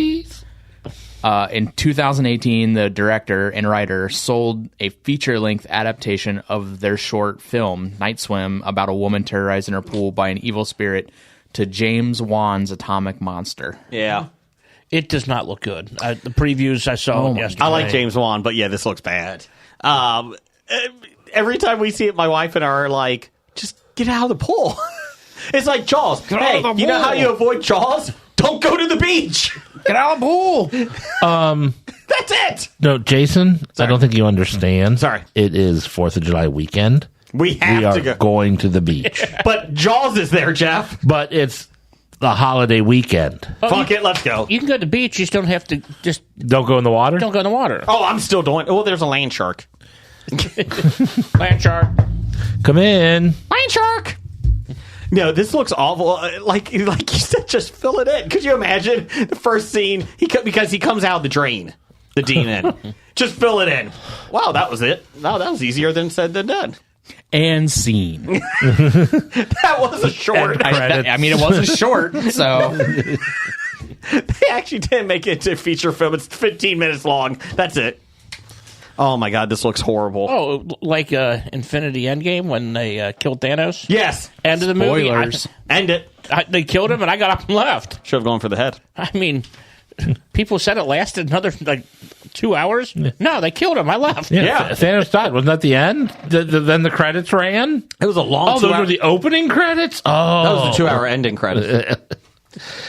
In 2018, the director and writer sold a feature-length adaptation of their short film Night Swim about a woman terrorized in her pool by an evil spirit to James Wan's Atomic Monster. Yeah. It does not look good. The previews I saw yesterday. I like James Wan, but yeah, this looks bad. Every time we see it, my wife and I are like, just get out of the pool. It's like Jaws. Hey, you know how you avoid Jaws? Don't go to the beach. Get out of the pool! That's it. No, Jason, I don't think you understand. Sorry. It is 4th of July weekend. We have We are to go. going to the beach. But Jaws is there, Jeff. But it's the holiday weekend. Fuck it, let's go. You can go to the beach. You just don't have to. Just Don't go in the water? don't go in the water. Oh, I'm still doing. Oh, there's a land shark. Land shark. Come in. Land shark. No, this looks awful. Like you said, just fill it in. Could you imagine the first scene? Because he comes out of the drain, the demon. Just fill it in. Wow, that was it. Wow, that was easier than said than done. And scene. That was a short. I mean, it was a short, so They actually didn't make it into a feature film. It's 15 minutes long. That's it. Oh my god, this looks horrible. Oh, like Infinity Endgame when they killed Thanos? Yes. End of the movie. spoilers. End it. They killed him, and I got up and left. Should have gone for the head. I mean, people said it lasted another 2 hours. No, they killed him. I left. Yeah. Thanos died. Wasn't that the end? Then the credits ran? It was a long Oh, those were the opening credits? Oh. That was the 2-hour ending credit.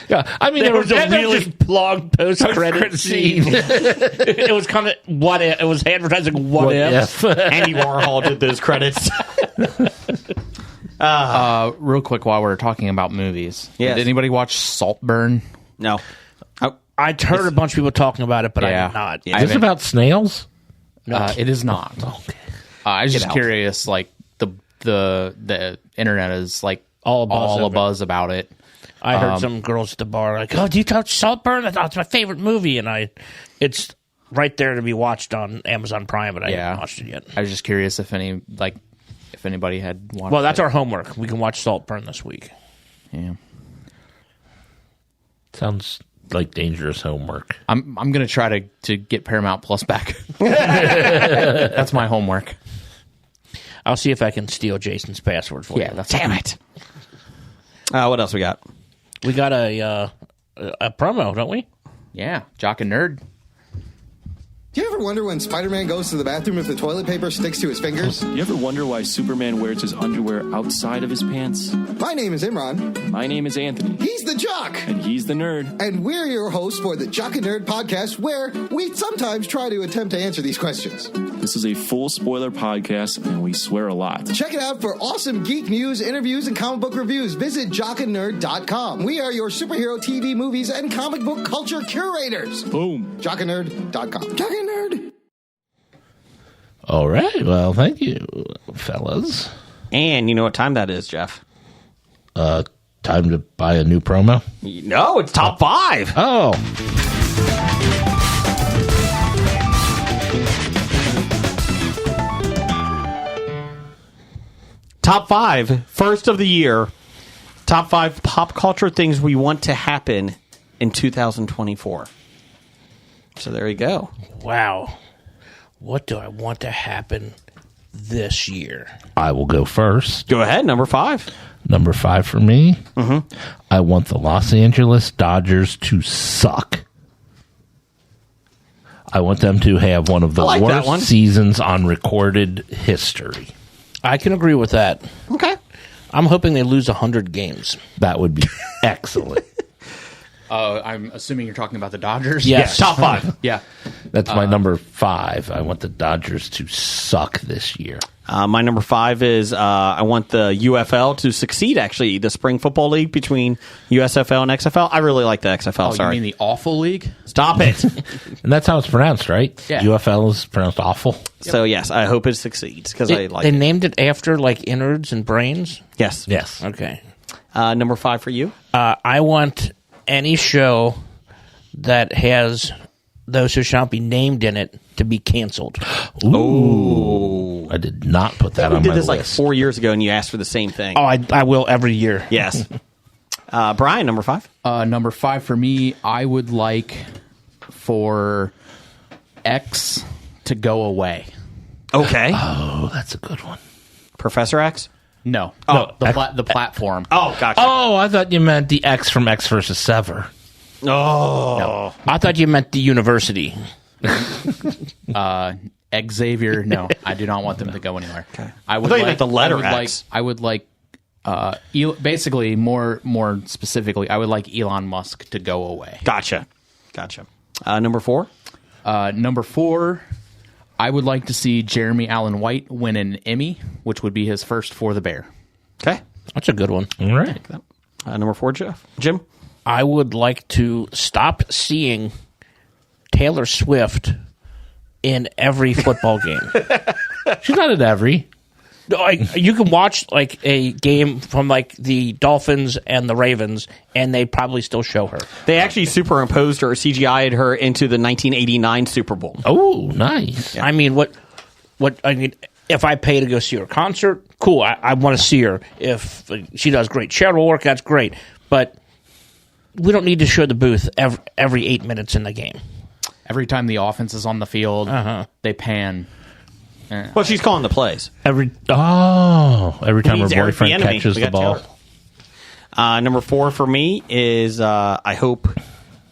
Yeah, I mean, There was a really just long post-credit post-credit scene. It was kind of what if. It was advertising what if. Andy Warhol did those credits. real quick while we're talking about movies. Yes. Did anybody watch Saltburn? No. I'd heard a bunch of people talking about it, but I Yeah. did not. Yeah. Is this about snails? It is not. Okay. I was just out. curious. Like the internet is like All abuzz abuzz about it. I heard some girls at the bar like, "Oh, do you touch Saltburn? I thought it's my favorite movie." And it's right there to be watched on Amazon Prime, but I haven't watched it yet. I was just curious if anybody had watched. Well, that's it. our homework. We can watch Saltburn this week. Yeah. Sounds like dangerous homework. I'm gonna try to get Paramount Plus back. That's my homework. I'll see if I can steal Jason's password for you. Damn it. What else we got? We got a promo, don't we? Yeah, Jock and Nerd. Do you ever wonder when Spider-Man goes to the bathroom if the toilet paper sticks to his fingers? You ever wonder why Superman wears his underwear outside of his pants? My name is Imran. My name is Anthony. He's the Jock. And he's the Nerd. And we're your hosts for the Jock and Nerd podcast, where we sometimes try to attempt to answer these questions. This is a full spoiler podcast, and we swear a lot. Check it out for awesome geek news, interviews, and comic book reviews. Visit jockandnerd.com. We are your superhero TV, movies, and comic book culture curators. Boom. Jockandnerd.com. Jock and Nerd. All right. Well, thank you, fellas. And you know what time that is, Jeff? Time to buy a new promo? No, it's top 5. Oh. Top 5, first of the year. Top 5 pop culture things we want to happen in 2024. So there you go. Wow. What do I want to happen this year? I will go first. Go ahead, number 5. Number 5 for me. I want the Los Angeles Dodgers to suck. I want them to have one of the worst seasons on recorded history. I can agree with that. Okay. I'm hoping they lose 100 games. That would be excellent. I'm assuming you're talking about the Dodgers? Yes. Top 5. Yeah. That's my number 5. I want the Dodgers to suck this year. My number 5 is I want the UFL to succeed, actually, the spring football league between USFL and XFL. I really like the XFL, sorry. You mean the awful league? Stop it. And that's how it's pronounced, right? Yeah. UFL is pronounced awful. So, yes, I hope it succeeds because I like They it. named it after, like, innards and brains? Yes. Yes. Okay. Number 5 for you? I want any show that has those who shall not be named in it to be canceled. Ooh. I did not put that on my list. We did this like 4 years ago, and you asked for the same thing. Oh, I will every year. Yes. Brian, number 5? Number 5 for me, I would like for X to go away. Okay. Oh, that's a good one. Professor X? No. Oh, the platform. Oh, gotcha. Oh, I thought you meant the X from X versus Sever. Oh. No. I thought you meant the university. Xavier, no. I do not want them to go anywhere. Okay. I would thought you meant the letter X. I would like basically, more specifically, I would like Elon Musk to go away. Gotcha. Number 4? Number 4, I would like to see Jeremy Allen White win an Emmy, which would be his first for the Bear. Okay. That's a good one. All right. Number 4, Jim? I would like to stop seeing Taylor Swift in every football game. She's not at every. No, you can watch like a game from like the Dolphins and the Ravens, and they probably still show her. They actually superimposed her, CGI'd her into the 1989 Super Bowl. Oh, nice. Yeah. I mean, what I mean, if I pay to go see her concert, cool. I want to see her. If she does great charitable work, that's great. But we don't need to show the booth every 8 minutes in the game. Every time the offense is on the field, they pan. Well, she's calling the plays. Every time her boyfriend Bieniemy. catches the ball. Number 4 for me is I hope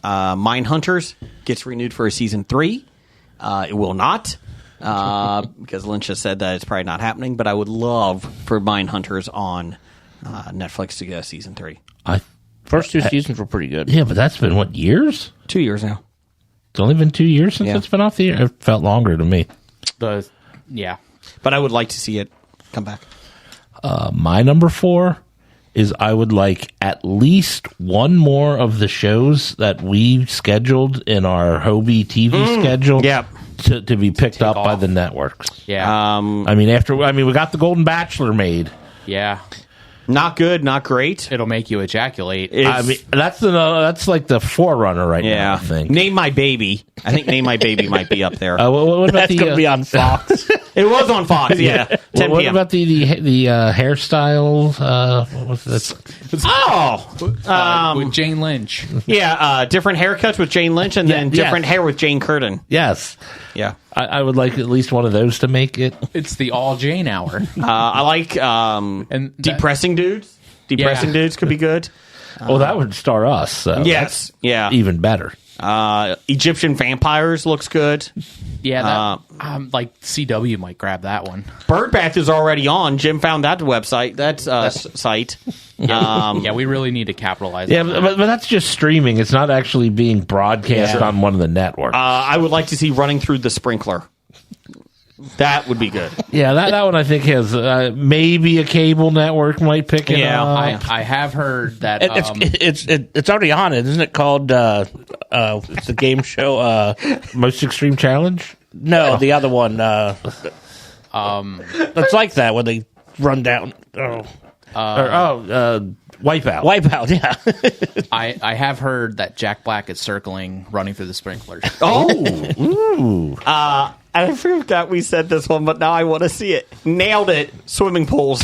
Mindhunters gets renewed for a season 3. It will not because Lynch has said that it's probably not happening. But I would love for Mindhunters on Netflix to get a season 3. First 2 seasons were pretty good. Yeah, but that's been, what, years? 2 years now. It's only been 2 years since it's been off the air. It felt longer to me. Yeah. But I would like to see it come back. My number 4 is I would like at least one more of the shows that we scheduled in our Hobie TV schedule to be picked up by the networks. Yeah. We got the Golden Bachelor made. Yeah. Not good, not great. It'll make you ejaculate. That's like the forerunner right now, I think. Name My Baby. I think Name My Baby might be up there. What about That's going to be on Fox. It was on Fox, yeah. 10 what p.m. about the hairstyle? What was this? With Jane Lynch. Yeah, different haircuts with Jane Lynch and then different hair with Jane Curtin. Yes. Yeah. I would like at least one of those to make it. It's the all Jane hour. I like depressing dudes. Depressing dudes could be good. Well, that would star us. So yes. Yeah. Even better. Egyptian vampires looks good. Yeah, like CW might grab that one. Birdbath is already on. Jim found that website. That's site. Yeah, we really need to capitalize. Yeah, on that. but that's just streaming. It's not actually being broadcast on one of the networks. I would like to see Running Through the Sprinkler. That would be good. Yeah, that one I think has maybe a cable network might pick it up. I have heard that it's already on it, isn't it? Called it's the game show Most Extreme Challenge. No, the other one. It's like that when they run down. Wipeout. Wipeout. Yeah. I have heard that Jack Black is circling Running Through the Sprinklers. Ooh. I forgot we said this one, but now I want to see it. Nailed it. Swimming pools.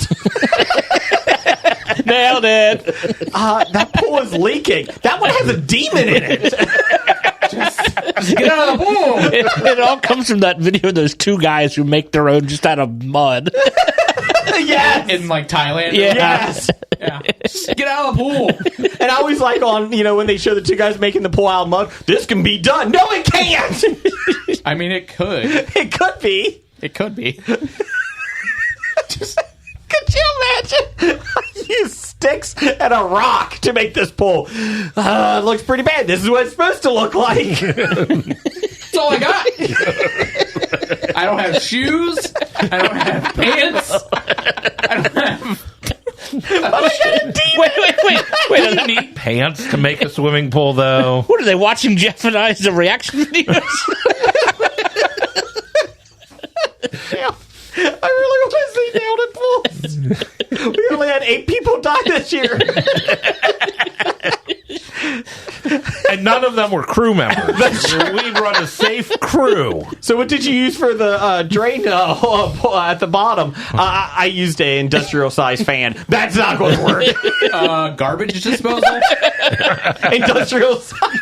Nailed it. That pool is leaking. That one has a demon in it. Just get out of the pool. It all comes from that video of those two guys who make their own just out of mud. Yes. In like Thailand. Yes. Yeah. Just get out of the pool. And I always like when they show the two guys making the pool out of mud, this can be done. No, it can't. I mean, it could. It could be. It could be. Could you imagine? Use sticks and a rock to make this pool. It looks pretty bad. This is what it's supposed to look like. That's all I got. I don't have shoes. I don't have pants. I don't have... Wait! Do you need pants to make a swimming pool, though? What are they watching? Jeff and I's reaction videos. Yeah, I really want to see nailed it pools. We only had 8 people die this year, and none of them were crew members. We run a safe crew. So, what did you use for the drain at the bottom? I used an industrial size fan. That's not going to work. Garbage disposal. Industrial size.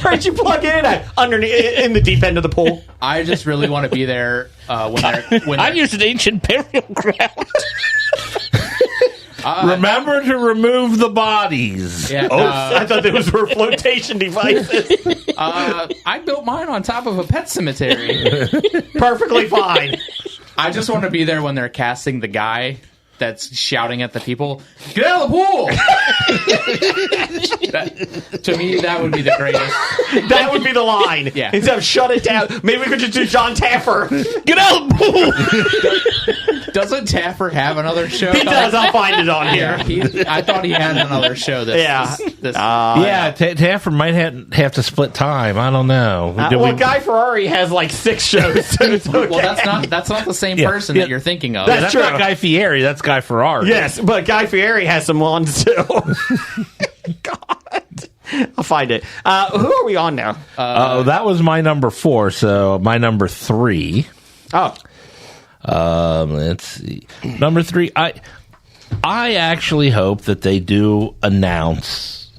Where'd you plug it in at? Underneath, in the deep end of the pool. I just really want to be there when I used an ancient burial ground. Remember to remove the bodies. Yeah, I thought those were flotation devices. I built mine on top of a pet cemetery. Perfectly fine. I just want to be there when they're casting the guy that's shouting at the people, "Get out of the pool!" To me, that would be the greatest. That would be the line. Yeah. Instead of shut it down, maybe we could just do John Taffer. Get out of the pool! Doesn't Taffer have another show? He does. I'll find it on here. I thought he had another show. Taffer might have to split time. I don't know. Guy Fieri has like 6 shows. So it's okay. Well, that's not the same person that you're thinking of. That's true. Not Guy Fieri. That's Guy Ferrari. Yes, but Guy Fieri has some ones too. God, I'll find it. Who are we on now? That was my number 4. So my number 3. Oh. Let's see. Number 3. I actually hope that they do announce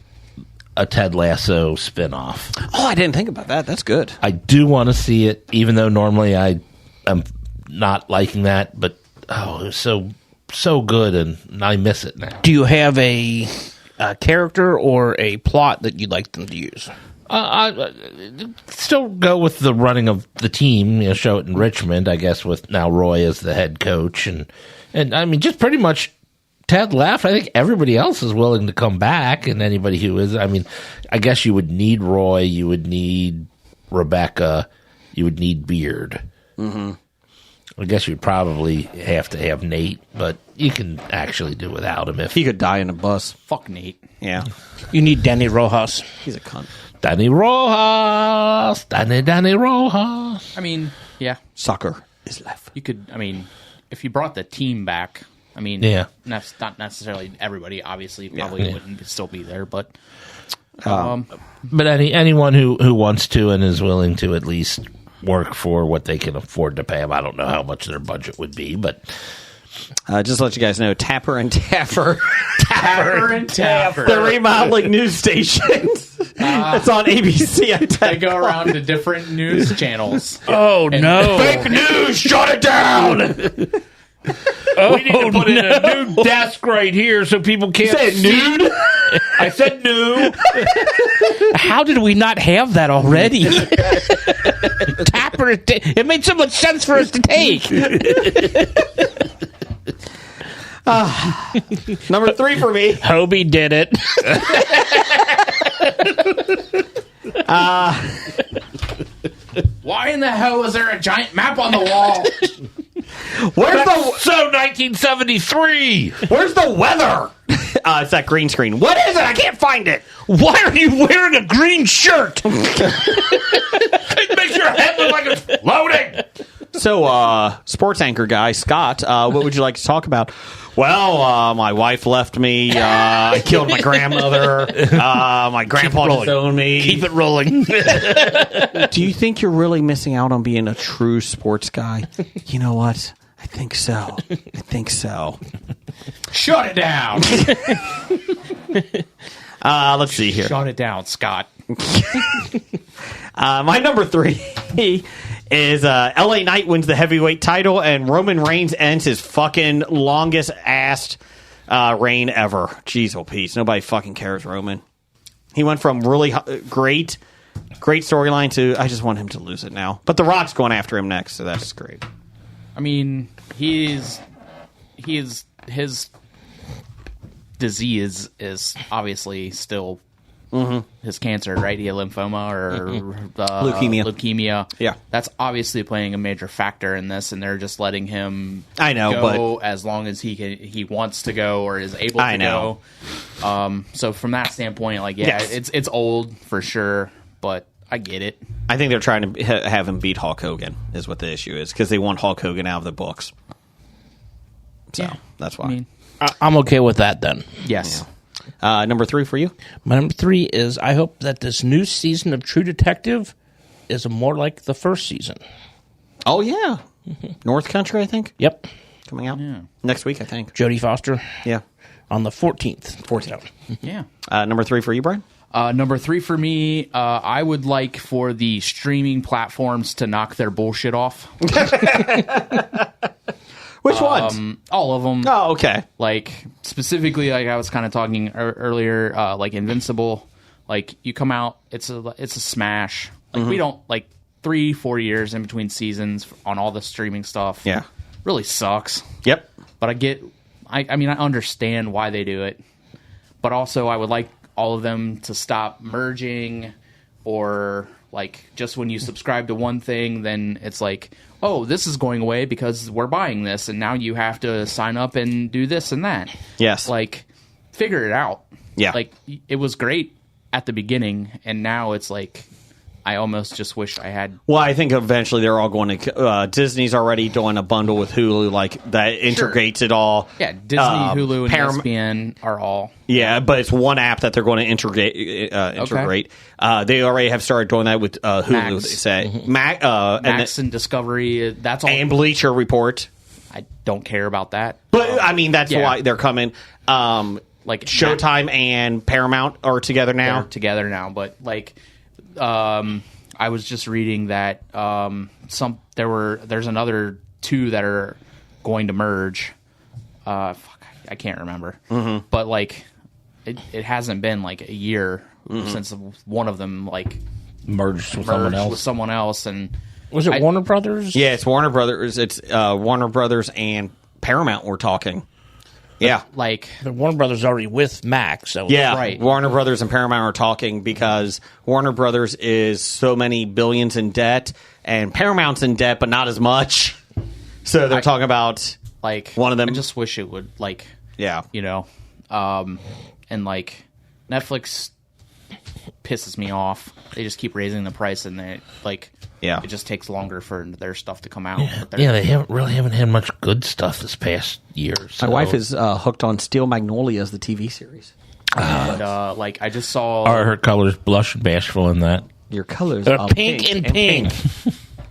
a Ted Lasso spinoff. Oh, I didn't think about that. That's good. I do want to see it, even though normally I am not liking that. But it was so good, and I miss it now. Do you have a character or a plot that you'd like them to use? I still go with the running of the team, show it in Richmond, I guess, with now Roy as the head coach. And I mean, just pretty much Ted left. I think everybody else is willing to come back, and anybody who is. I mean, I guess you would need Roy, you would need Rebecca, you would need Beard. Mm-hmm. I guess you'd probably have to have Nate, but you can actually do without him if he could die in a bus. Fuck Nate. Yeah. You need Danny Rojas. He's a cunt. Danny Rojas. Danny Rojas. I mean, yeah. Soccer is life. You could, I mean, if you brought the team back, I mean, that's not necessarily everybody, obviously, probably wouldn't still be there, but... But anyone who wants to and is willing to at least work for what they can afford to pay him. I don't know how much their budget would be, but just to let you guys know, Tapper and Taffer. Tapper and Taffer. The remodeling news stations. It's on ABC. They go around to different news channels. Oh, no. fake news, shut it down. We need to put in a new desk right here so people can't Say it see. nude? I said new. How did we not have that already? Tapper, it made so much sense for us to take. Number 3 for me. Hobie did it. Why in the hell is there a giant map on the wall? So 1973. Where's the weather? It's that green screen. What is it? I can't find it. Why are you wearing a green shirt? It makes your head look like it's floating. So, sports anchor guy, Scott, what would you like to talk about? Well, my wife left me. I killed my grandmother. My grandpa disowned me. Keep it rolling. Do you think you're really missing out on being a true sports guy? You know what? I think so. Shut it down. Let's see here. Shut it down, Scott. My number 3 is LA Knight wins the heavyweight title and Roman Reigns ends his fucking longest assed reign ever. Jeez, oh Pete, nobody fucking cares, Roman. He went from really great storyline to I just want him to lose it now. But The Rock's going after him next, so that's great. I mean, his disease is obviously still his cancer, right? He had lymphoma or leukemia. Yeah, that's obviously playing a major factor in this, and they're just letting him. go as long as he wants to go or is able to go. So from that standpoint, like it's old for sure, but I get it. I think they're trying to have him beat Hulk Hogan is what the issue is because they want Hulk Hogan out of the books. So that's why. I mean, I'm okay with that then. Yes. Yeah. Number 3 for you? My number 3 is I hope that this new season of True Detective is more like the first season. Oh, yeah. North Country, I think? Yep. Coming out next week, I think. Jodie Foster. Yeah. On the 14th. Yeah. Number 3 for you, Brian? Number 3 for me, I would like for the streaming platforms to knock their bullshit off. Which ones? All of them. Oh, okay. Like, specifically, like I was kind of talking earlier, like Invincible. Like, you come out, it's a smash. Like, we don't, like, 3-4 years in between seasons on all the streaming stuff. Yeah. Really sucks. Yep. But I mean, I understand why they do it. But also, I would like all of them to stop merging, or like just when you subscribe to one thing, then it's like, oh, this is going away because we're buying this, and now you have to sign up and do this and that. Yes. Like, figure it out. Yeah. Like, it was great at the beginning, and now it's like, I almost just wish I had. Well, I think eventually they're all going to. Disney's already doing a bundle with Hulu, like that integrates it all. Yeah, Disney, Hulu, and ESPN are all. Yeah, but it's one app that they're going to integrate. They already have started doing that with Hulu. Max. They say Max and Discovery. That's all. And Bleacher Report. I don't care about that. But I mean, that's why they're coming. Like Showtime and Paramount are together now. They're together now, but like. I was just reading that there's another 2 that are going to merge. I can't remember. But like it hasn't been like a year since one of them like merged with someone else. And was it Warner Brothers? Yeah, it's Warner Brothers. It's Warner Brothers and Paramount we're talking. Yeah, like the Warner Brothers already with Max. So yeah, right. Warner Brothers and Paramount are talking because Warner Brothers is so many billions in debt, and Paramount's in debt, but not as much. So they're talking about like one of them. I just wish it would like and like Netflix pisses me off. They just keep raising the price, and they like. Yeah. It just takes longer for their stuff to come out. Yeah, they haven't had much good stuff this past year. So. My wife is hooked on Steel Magnolias, the TV series. And like I just saw Are her colors blush and bashful in that? Your colors They're are pink and pink.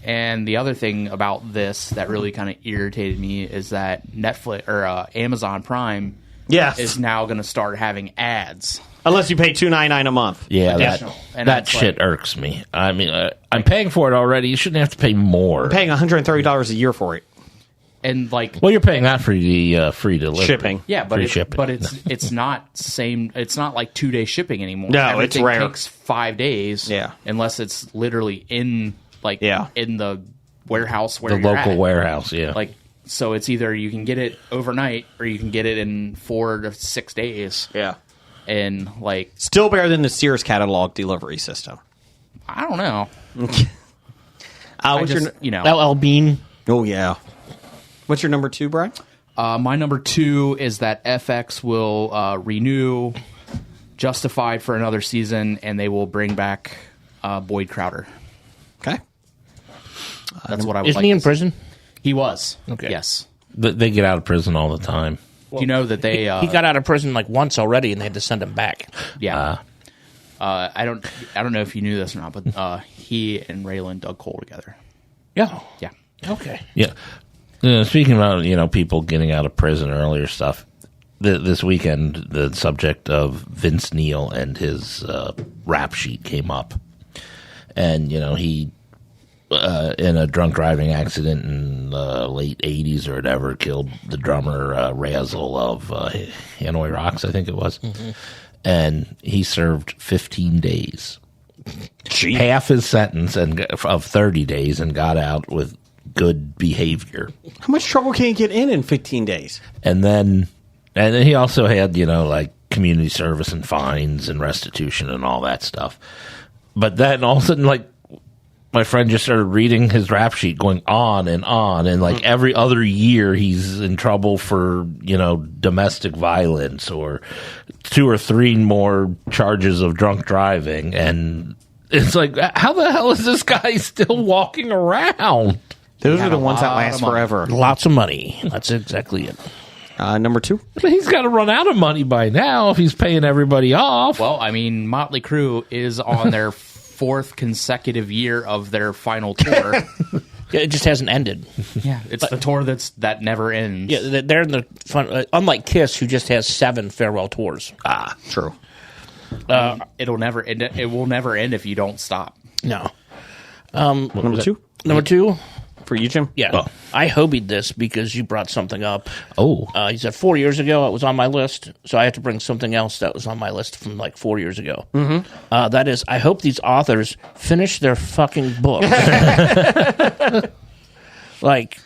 And the other thing about this that really kind of irritated me is that Netflix or Amazon Prime is now going to start having ads. Unless you pay $2.99 a month. Yeah, that shit irks me. I mean, I'm paying for it already. You shouldn't have to pay more. I'm paying $130 a year for it. And well, you're paying that for the free delivery, shipping. Yeah, but shipping. it's not same. It's not like 2-day shipping anymore. No, everything it's rare. takes 5 days. Yeah, unless it's literally in in the warehouse where the you're local at. warehouse. Yeah, so it's either you can get it overnight or you can get it in 4 to 6 days. Yeah. And still better than the Sears catalog delivery system. I don't know. What's your LL Bean? Oh yeah. What's your number 2, Brian? My number 2 is that FX will renew Justified for another season, and they will bring back Boyd Crowder. Okay. That's what I would. Isn't he in prison? He was. Okay. Yes. They get out of prison all the time. Do you know that they... he got out of prison once already, and they had to send him back. Yeah. I don't know if you knew this or not, but he and Raylan dug coal together. Yeah. Yeah. Okay. Yeah. Speaking about people getting out of prison earlier stuff, this weekend the subject of Vince Neil and his rap sheet came up, and he in a drunk driving accident in the late 80s or whatever killed the drummer Razzle of Hanoi Rocks, I think it was, and he served 15 days, half his sentence of 30 days, and got out with good behavior. How much trouble can you get in 15 days? And then he also had, community service and fines and restitution and all that stuff. But then all of a sudden, my friend just started reading his rap sheet going on, and every other year he's in trouble for, domestic violence or 2 or 3 more charges of drunk driving. And it's how the hell is this guy still walking around? Those are the ones that last forever. Lots of money. That's exactly it. Number 2? He's got to run out of money by now if he's paying everybody off. Well, I mean, Motley Crue is on their 4th consecutive year of their final tour. Yeah, it just hasn't ended. Yeah, it's the tour that never ends. Yeah, they're in the fun. Unlike Kiss, who just has 7 farewell tours. True. It'll never end. It will never end if you don't stop. No. Number 2? Number 2? For you, Jim? Yeah. Oh. I hobied this because you brought something up. Oh. He said 4 years ago it was on my list, so I have to bring something else that was on my list from 4 years ago. Mm-hmm. That is, I hope these authors finish their fucking book. Like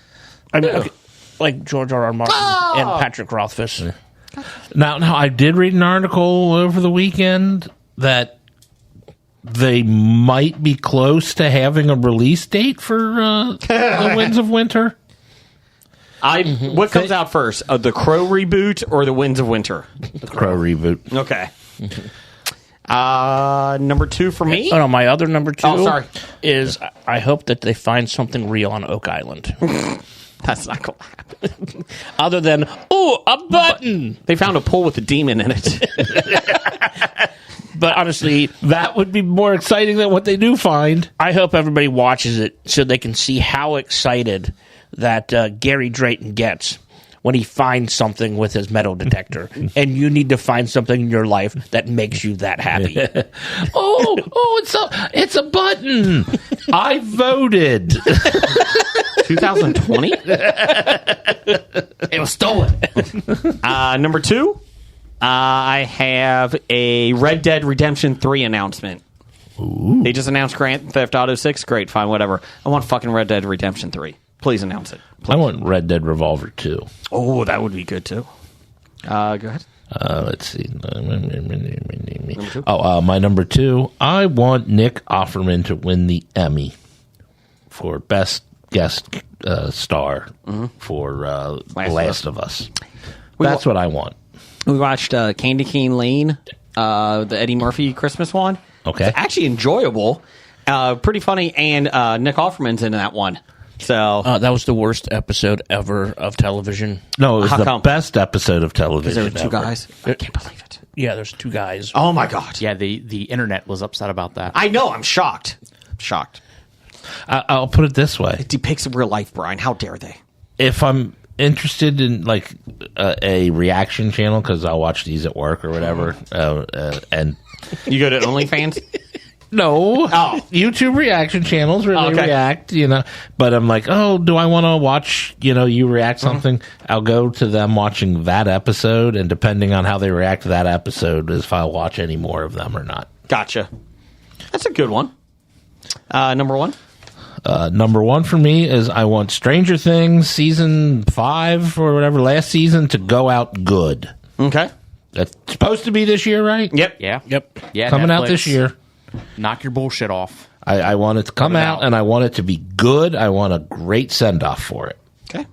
George R. R. Martin and Patrick Rothfuss. Now, I did read an article over the weekend that they might be close to having a release date for The Winds of Winter. What comes out first? The Crow reboot or The Winds of Winter? The Crow reboot. Okay. Number 2 for me? Oh, no, my other number 2 is I hope that they find something real on Oak Island. That's not going to happen. Other than, a button! They found a pool with a demon in it. But honestly, that would be more exciting than what they do find. I hope everybody watches it so they can see how excited that Gary Drayton gets when he finds something with his metal detector. And you need to find something in your life that makes you that happy. It's a button. I voted. 2020? It was stolen. Number 2? I have a Red Dead Redemption 3 announcement. Ooh. They just announced Grand Theft Auto 6. Great, fine, whatever. I want fucking Red Dead Redemption 3. Please announce it. Please. I want Red Dead Revolver 2. Oh, that would be good, too. Go ahead. Let's see. My number 2. I want Nick Offerman to win the Emmy for Best Guest Star for Last of Us. That's what I want. We watched Candy Cane Lane, the Eddie Murphy Christmas one. Okay. It's actually enjoyable, pretty funny, and Nick Offerman's in that one. So that was the worst episode ever of television. No, it was the best episode of television. There were 2 guys. I can't believe it. Yeah, there's 2 guys. Oh my god. Yeah, the internet was upset about that. I know. I'm shocked. I'll put it this way. It depicts real life, Brian. How dare they? If I'm interested in like a reaction channel, because I'll watch these at work or whatever, and You go to OnlyFans? no, YouTube reaction channels where they react, But I'm like, do I want to watch, you react something? I'll go to them watching that episode, and depending on how they react to that episode is if I'll watch any more of them or not. Gotcha. That's a good one. Number one? Number one for me is I want Stranger Things season 5 or whatever, last season, to go out good. Okay. That's supposed to be this year, right? Yep. Yeah. Yep. Yeah. Coming out Netflix, this year. Knock your bullshit off. I want it to come out, and I want it to be good. I want a great send-off for it. Okay.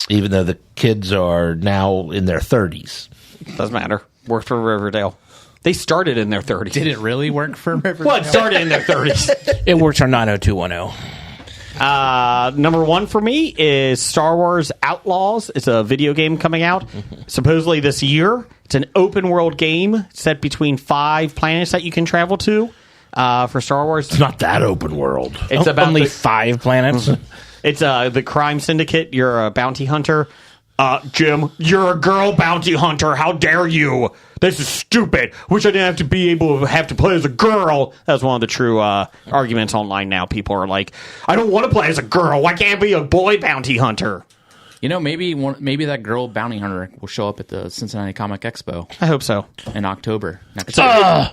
Even though the kids are now in their 30s. Doesn't matter. Worked for Riverdale. They started in their 30s. Did it really work for Riverdale? Well, it started in their 30s. It works on 90210. Number one for me is Star Wars Outlaws. It's a video game coming out supposedly this year. It's an open world game set between 5 planets that you can travel to for Star Wars. It's not that open world. It's about only 5 planets. It's the crime syndicate. You're a bounty hunter. Jim, you're a girl bounty hunter. How dare you? This is stupid. Wish I didn't have to play as a girl. That's one of the true arguments online now. People are like, I don't want to play as a girl. Why can't I be a boy bounty hunter? Maybe that girl bounty hunter will show up at the Cincinnati Comic Expo. I hope so. In October next year.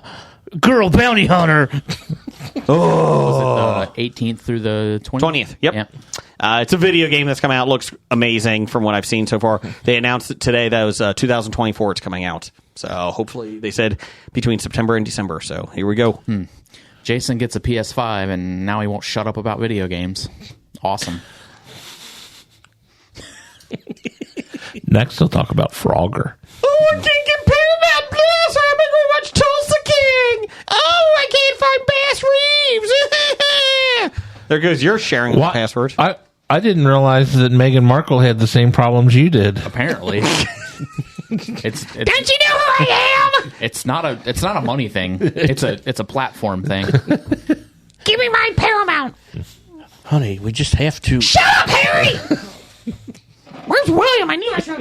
Girl bounty hunter. Was it the 18th through the 20th? 20th, yep. It's a video game that's coming out. Looks amazing from what I've seen so far. They announced it today that it was 2024 it's coming out. So hopefully they said between September and December. So here we go. Jason gets a PS5 and now he won't shut up about video games. Awesome. Next, we'll talk about Frogger. Oh, I'm thinking Paramount Plus. I'm going to watch Tulsa King. Oh, I can't find Bass Reeves. There goes your sharing of the password. I didn't realize that Meghan Markle had the same problems you did. Apparently. It's Don't you know who I am? It's not a money thing. It's a platform thing. Give me my Paramount. Honey, we just have to... Shut up, Harry! Where's William? I knew I should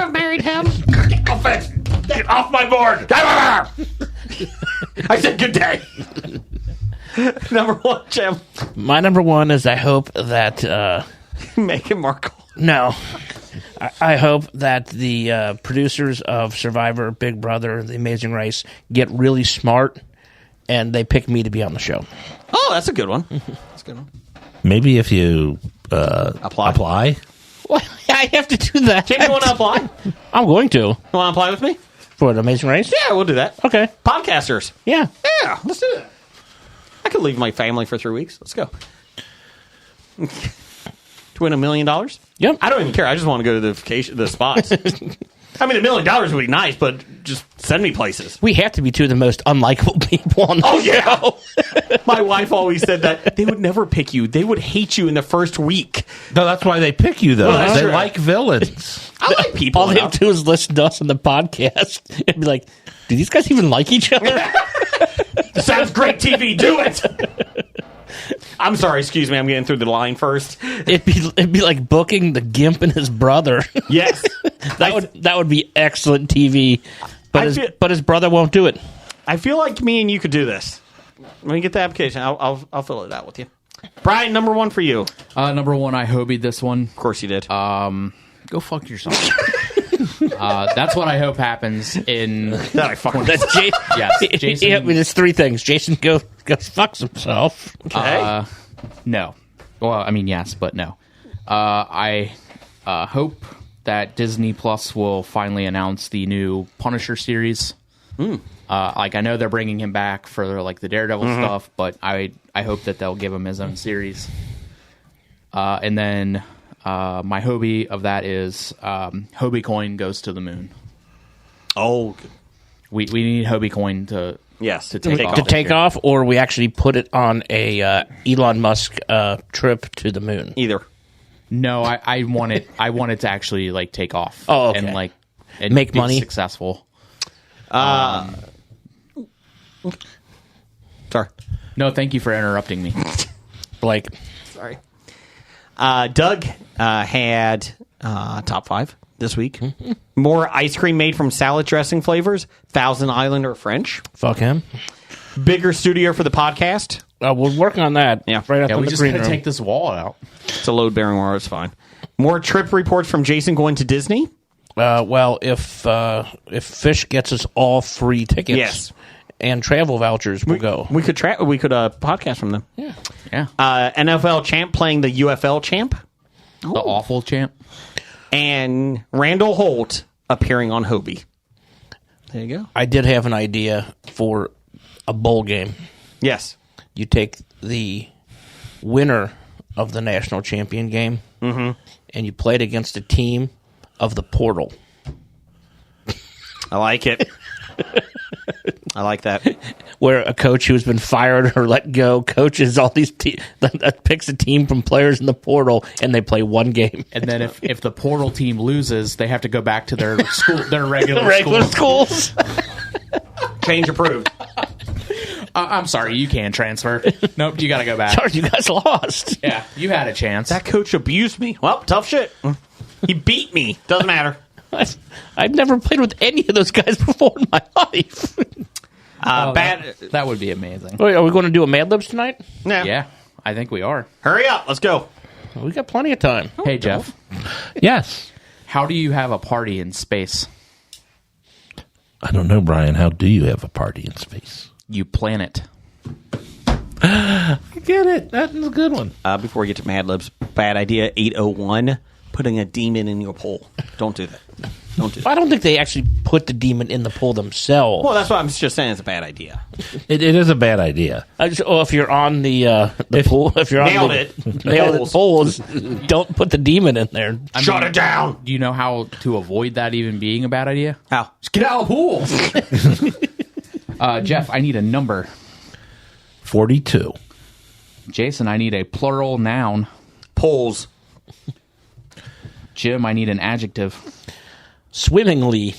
have married him. Get off it! Get off my board! I said good day. Number one, Jim. My number one is I hope that... Meghan Markle. No. I hope that the producers of Survivor, Big Brother, The Amazing Race get really smart and they pick me to be on the show. Oh, that's a good one. That's a good one. Maybe if you apply. Well, I have to do that. Jim, you want to apply? I'm going to. You want to apply with me? For The Amazing Race? Yeah, we'll do that. Okay. Podcasters. Yeah. Yeah, let's do that. I could leave my family for 3 weeks. Let's go. To win $1 million? Yep. I don't even care. I just want to go to the spots. I mean, $1 million would be nice, but just send me places. We have to be two of the most unlikable people on the show. My wife always said that they would never pick you. They would hate you in the first week. No, that's why they pick you, though. Well, they true. like villains. I like people. All they have to do is listen to us on the podcast and be like, do these guys even like each other? Sounds great TV. Do it. I'm sorry. Excuse me. I'm getting through the line first. It'd be like booking the Gimp and his brother. Yes. that would be excellent TV. But his brother won't do it. I feel like me and you could do this. Let me get the application. I'll fill it out with you. Brian, number one for you. Number one, I hobied this one. Of course you did. Go fuck yourself. That's what I hope happens in. That's Yes, Jason. Yeah, there's 3 things. Jason goes fucks himself. Okay. No. Well, I mean, yes, but no. I hope that Disney Plus will finally announce the new Punisher series. I know they're bringing him back for like the Daredevil stuff, but I hope that they'll give him his own series. And then my hobby of that is Hobie Coin goes to the moon. Oh, we need Hobie Coin to take off, or we actually put it on a Elon Musk trip to the moon. Either. No, I want it. I want it to actually like take off. Oh, okay. and make be money, successful. Sorry. No, thank you for interrupting me. like. Sorry. Doug had top 5 this week. More ice cream made from salad dressing flavors, Thousand Island or French. Fuck him. Bigger studio for the podcast. We're working on that. Yeah. Right up in we the just green gotta room. take this wall out. It's a load-bearing wall. It's fine. More trip reports from Jason going to Disney. Well, if Fish gets us all free tickets, Yes. and travel vouchers, we'll go. We could podcast from them. Yeah. NFL champ playing the UFL champ. The awful champ. And Randall Holt appearing on Hobie. There you go. I did have an idea for a bowl game. Yes. You take the winner of the national champion game, and you play it against a team of the portal. I like it. I like that. Where a coach who's been fired or let go coaches all these picks a team from players in the portal, and they play one game. And then if the portal team loses, they have to go back to their school, their regular schools. Change approved. I'm sorry, you can't transfer. Nope, you got to go back. Sorry, you guys lost. Yeah, you had a chance. That coach abused me. Well, tough shit. He beat me. Doesn't matter. I've never played with any of those guys before in my life. That would be amazing. Wait, are we going to do a Mad Libs tonight? Yeah, I think we are. Hurry up. Let's go. We got plenty of time. Hey, Jeff. Yes. How do you have a party in space? I don't know, Brian. How do you have a party in space? You plan it. I get it. That's a good one. Before we get to Mad Libs, bad idea 801, putting a demon in your pool. Don't do that. Don't do that. I don't think they actually put the demon in the pool themselves. Well, that's what I'm just saying. It's a bad idea. It is a bad idea. If you're on the pool, if you're Nailed on it. nailed it pools, don't put the demon in there. Shut it down. Do you know how to avoid that even being a bad idea? How? Just get out of the pool. Jeff, I need a number. 42. Jason, I need a plural noun. Poles. Jim, I need an adjective. Swimmingly.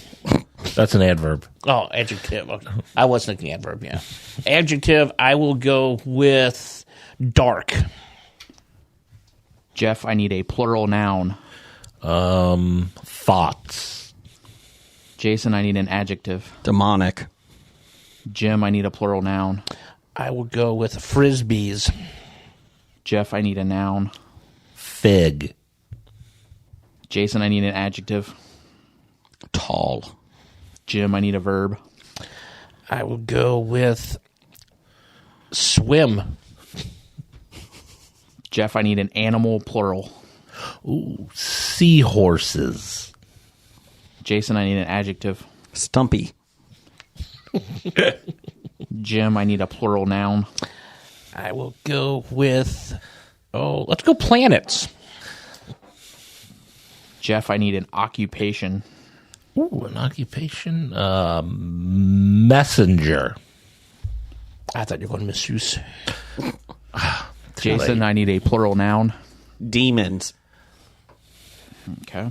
That's an adverb. Oh, adjective. Okay. I was thinking adverb, yeah. Adjective, I will go with dark. Jeff, I need a plural noun. Thoughts. Jason, I need an adjective. Demonic. Jim, I need a plural noun. I will go with frisbees. Jeff, I need a noun. Fig. Jason, I need an adjective. Tall. Jim, I need a verb. I will go with swim. Jeff, I need an animal plural. Ooh, seahorses. Jason, I need an adjective. Stumpy. Jim, I need a plural noun. I will go with, let's go planets. Jeff, I need an occupation. Ooh, an occupation? Messenger. I thought you were going masseuse. Jason, I need a plural noun. Demons. Okay.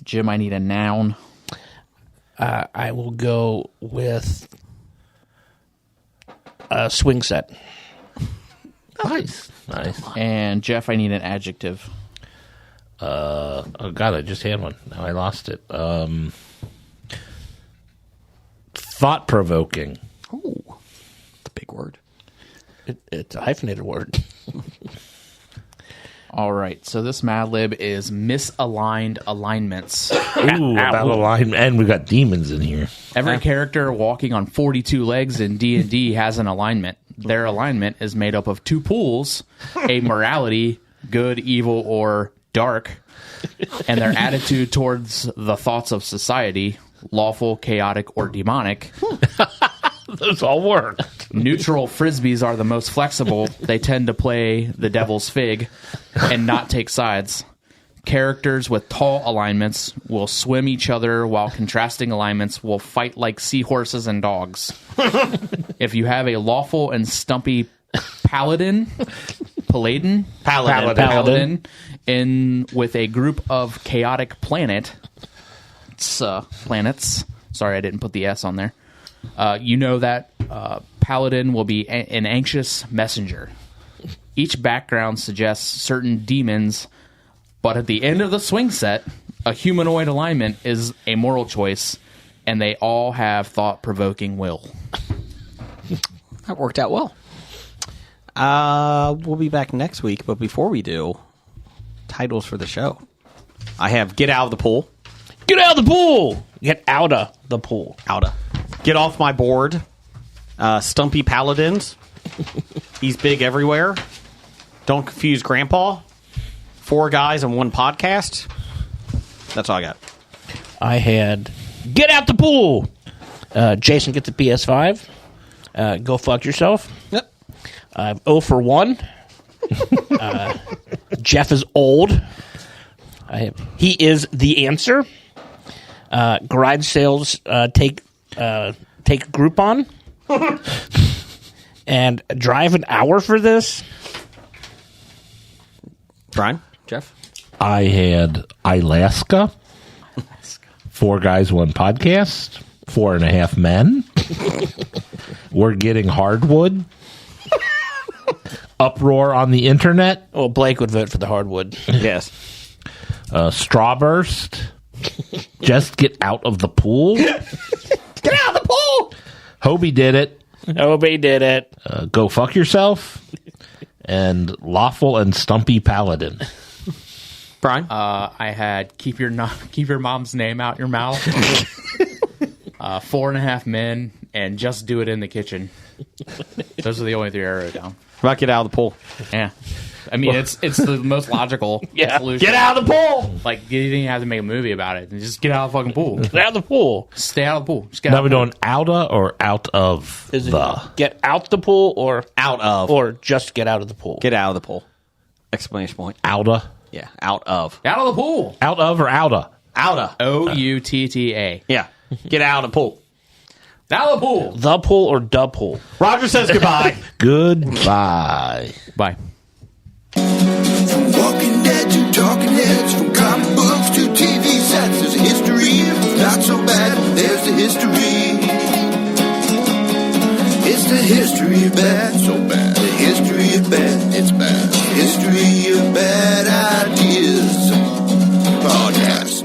Jim, I need a noun. I will go with a swing set. Nice. And Jeff, I need an adjective. Oh, God, I just had one. Now I lost it. Thought-provoking. Oh, that's a big word. It's a hyphenated word. All right, so this Mad Lib is misaligned alignments. Ooh, about alignment. And we got demons in here. Every character walking on 42 legs in D&D has an alignment. Their alignment is made up of two pools, a morality, good, evil, or dark, and their attitude towards the thoughts of society, lawful, chaotic, or demonic. Those all work. Neutral frisbees are the most flexible. They tend to play the devil's fig and not take sides. Characters with tall alignments will swim each other, while contrasting alignments will fight like seahorses and dogs. If you have a lawful and stumpy paladin in with a group of chaotic planets. Sorry, I didn't put the S on there. You know that paladin will be an anxious messenger. Each background suggests certain demons, but at the end of the swing set, a humanoid alignment is a moral choice, and they all have thought-provoking will. That worked out well. We'll be back next week, but before we do, titles for the show. I have Get Out of the Pool. Get out of the pool! Get out of the pool. Outa. Get Off My Board. Stumpy Paladins. He's Big Everywhere. Don't Confuse Grandpa. 4 Guys and 1 Podcast. That's all I got. I had Get Out the Pool! Jason, get the PS5. Go fuck yourself. Yep. 0 for 1. Jeff is old. He is the answer. Garage sales take Groupon. And drive an hour for this. Brian? Jeff? I had Alaska. 4 Guys, 1 Podcast. 4.5 Men. We're Getting Hardwood. Uproar on the Internet. Well, Blake would vote for the hardwood. Yes. Strawburst. Just Get Out of the Pool. Get out of the pool! Hobie did it. Nobody did it. Go Fuck Yourself. And Lawful and Stumpy Paladin. Brian? I had Keep Your Mom's Name Out Your Mouth. 4.5 Men, and Just Do It in the Kitchen. Those are the only 3 I wrote down. About Get Out of the Pool. Yeah. I mean, it's the most logical solution. Get out of the pool! Like, you didn't even have to make a movie about it. Just get out of the fucking pool. Get out of the pool. Stay out of the pool. Just get Now out we're of the pool. doing outa or out of Is it the. get out the pool or Out of. or just get out of the pool? Get out of the pool. Exclamation point. Outa. Yeah. Out of. Out of the pool. Out of or outa? Outa. Outta. Yeah. Get out of the pool. Out of the pool. The pool or the pool? Roger says goodbye. Goodbye. Bye. From Walking Dead to Talking Heads, from comic books to TV sets, there's a history. If not so bad, there's the history. It's the history of bad, so bad. The history of bad, it's bad. History of bad ideas. Podcast.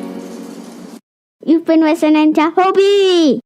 You've been listening to Hobie.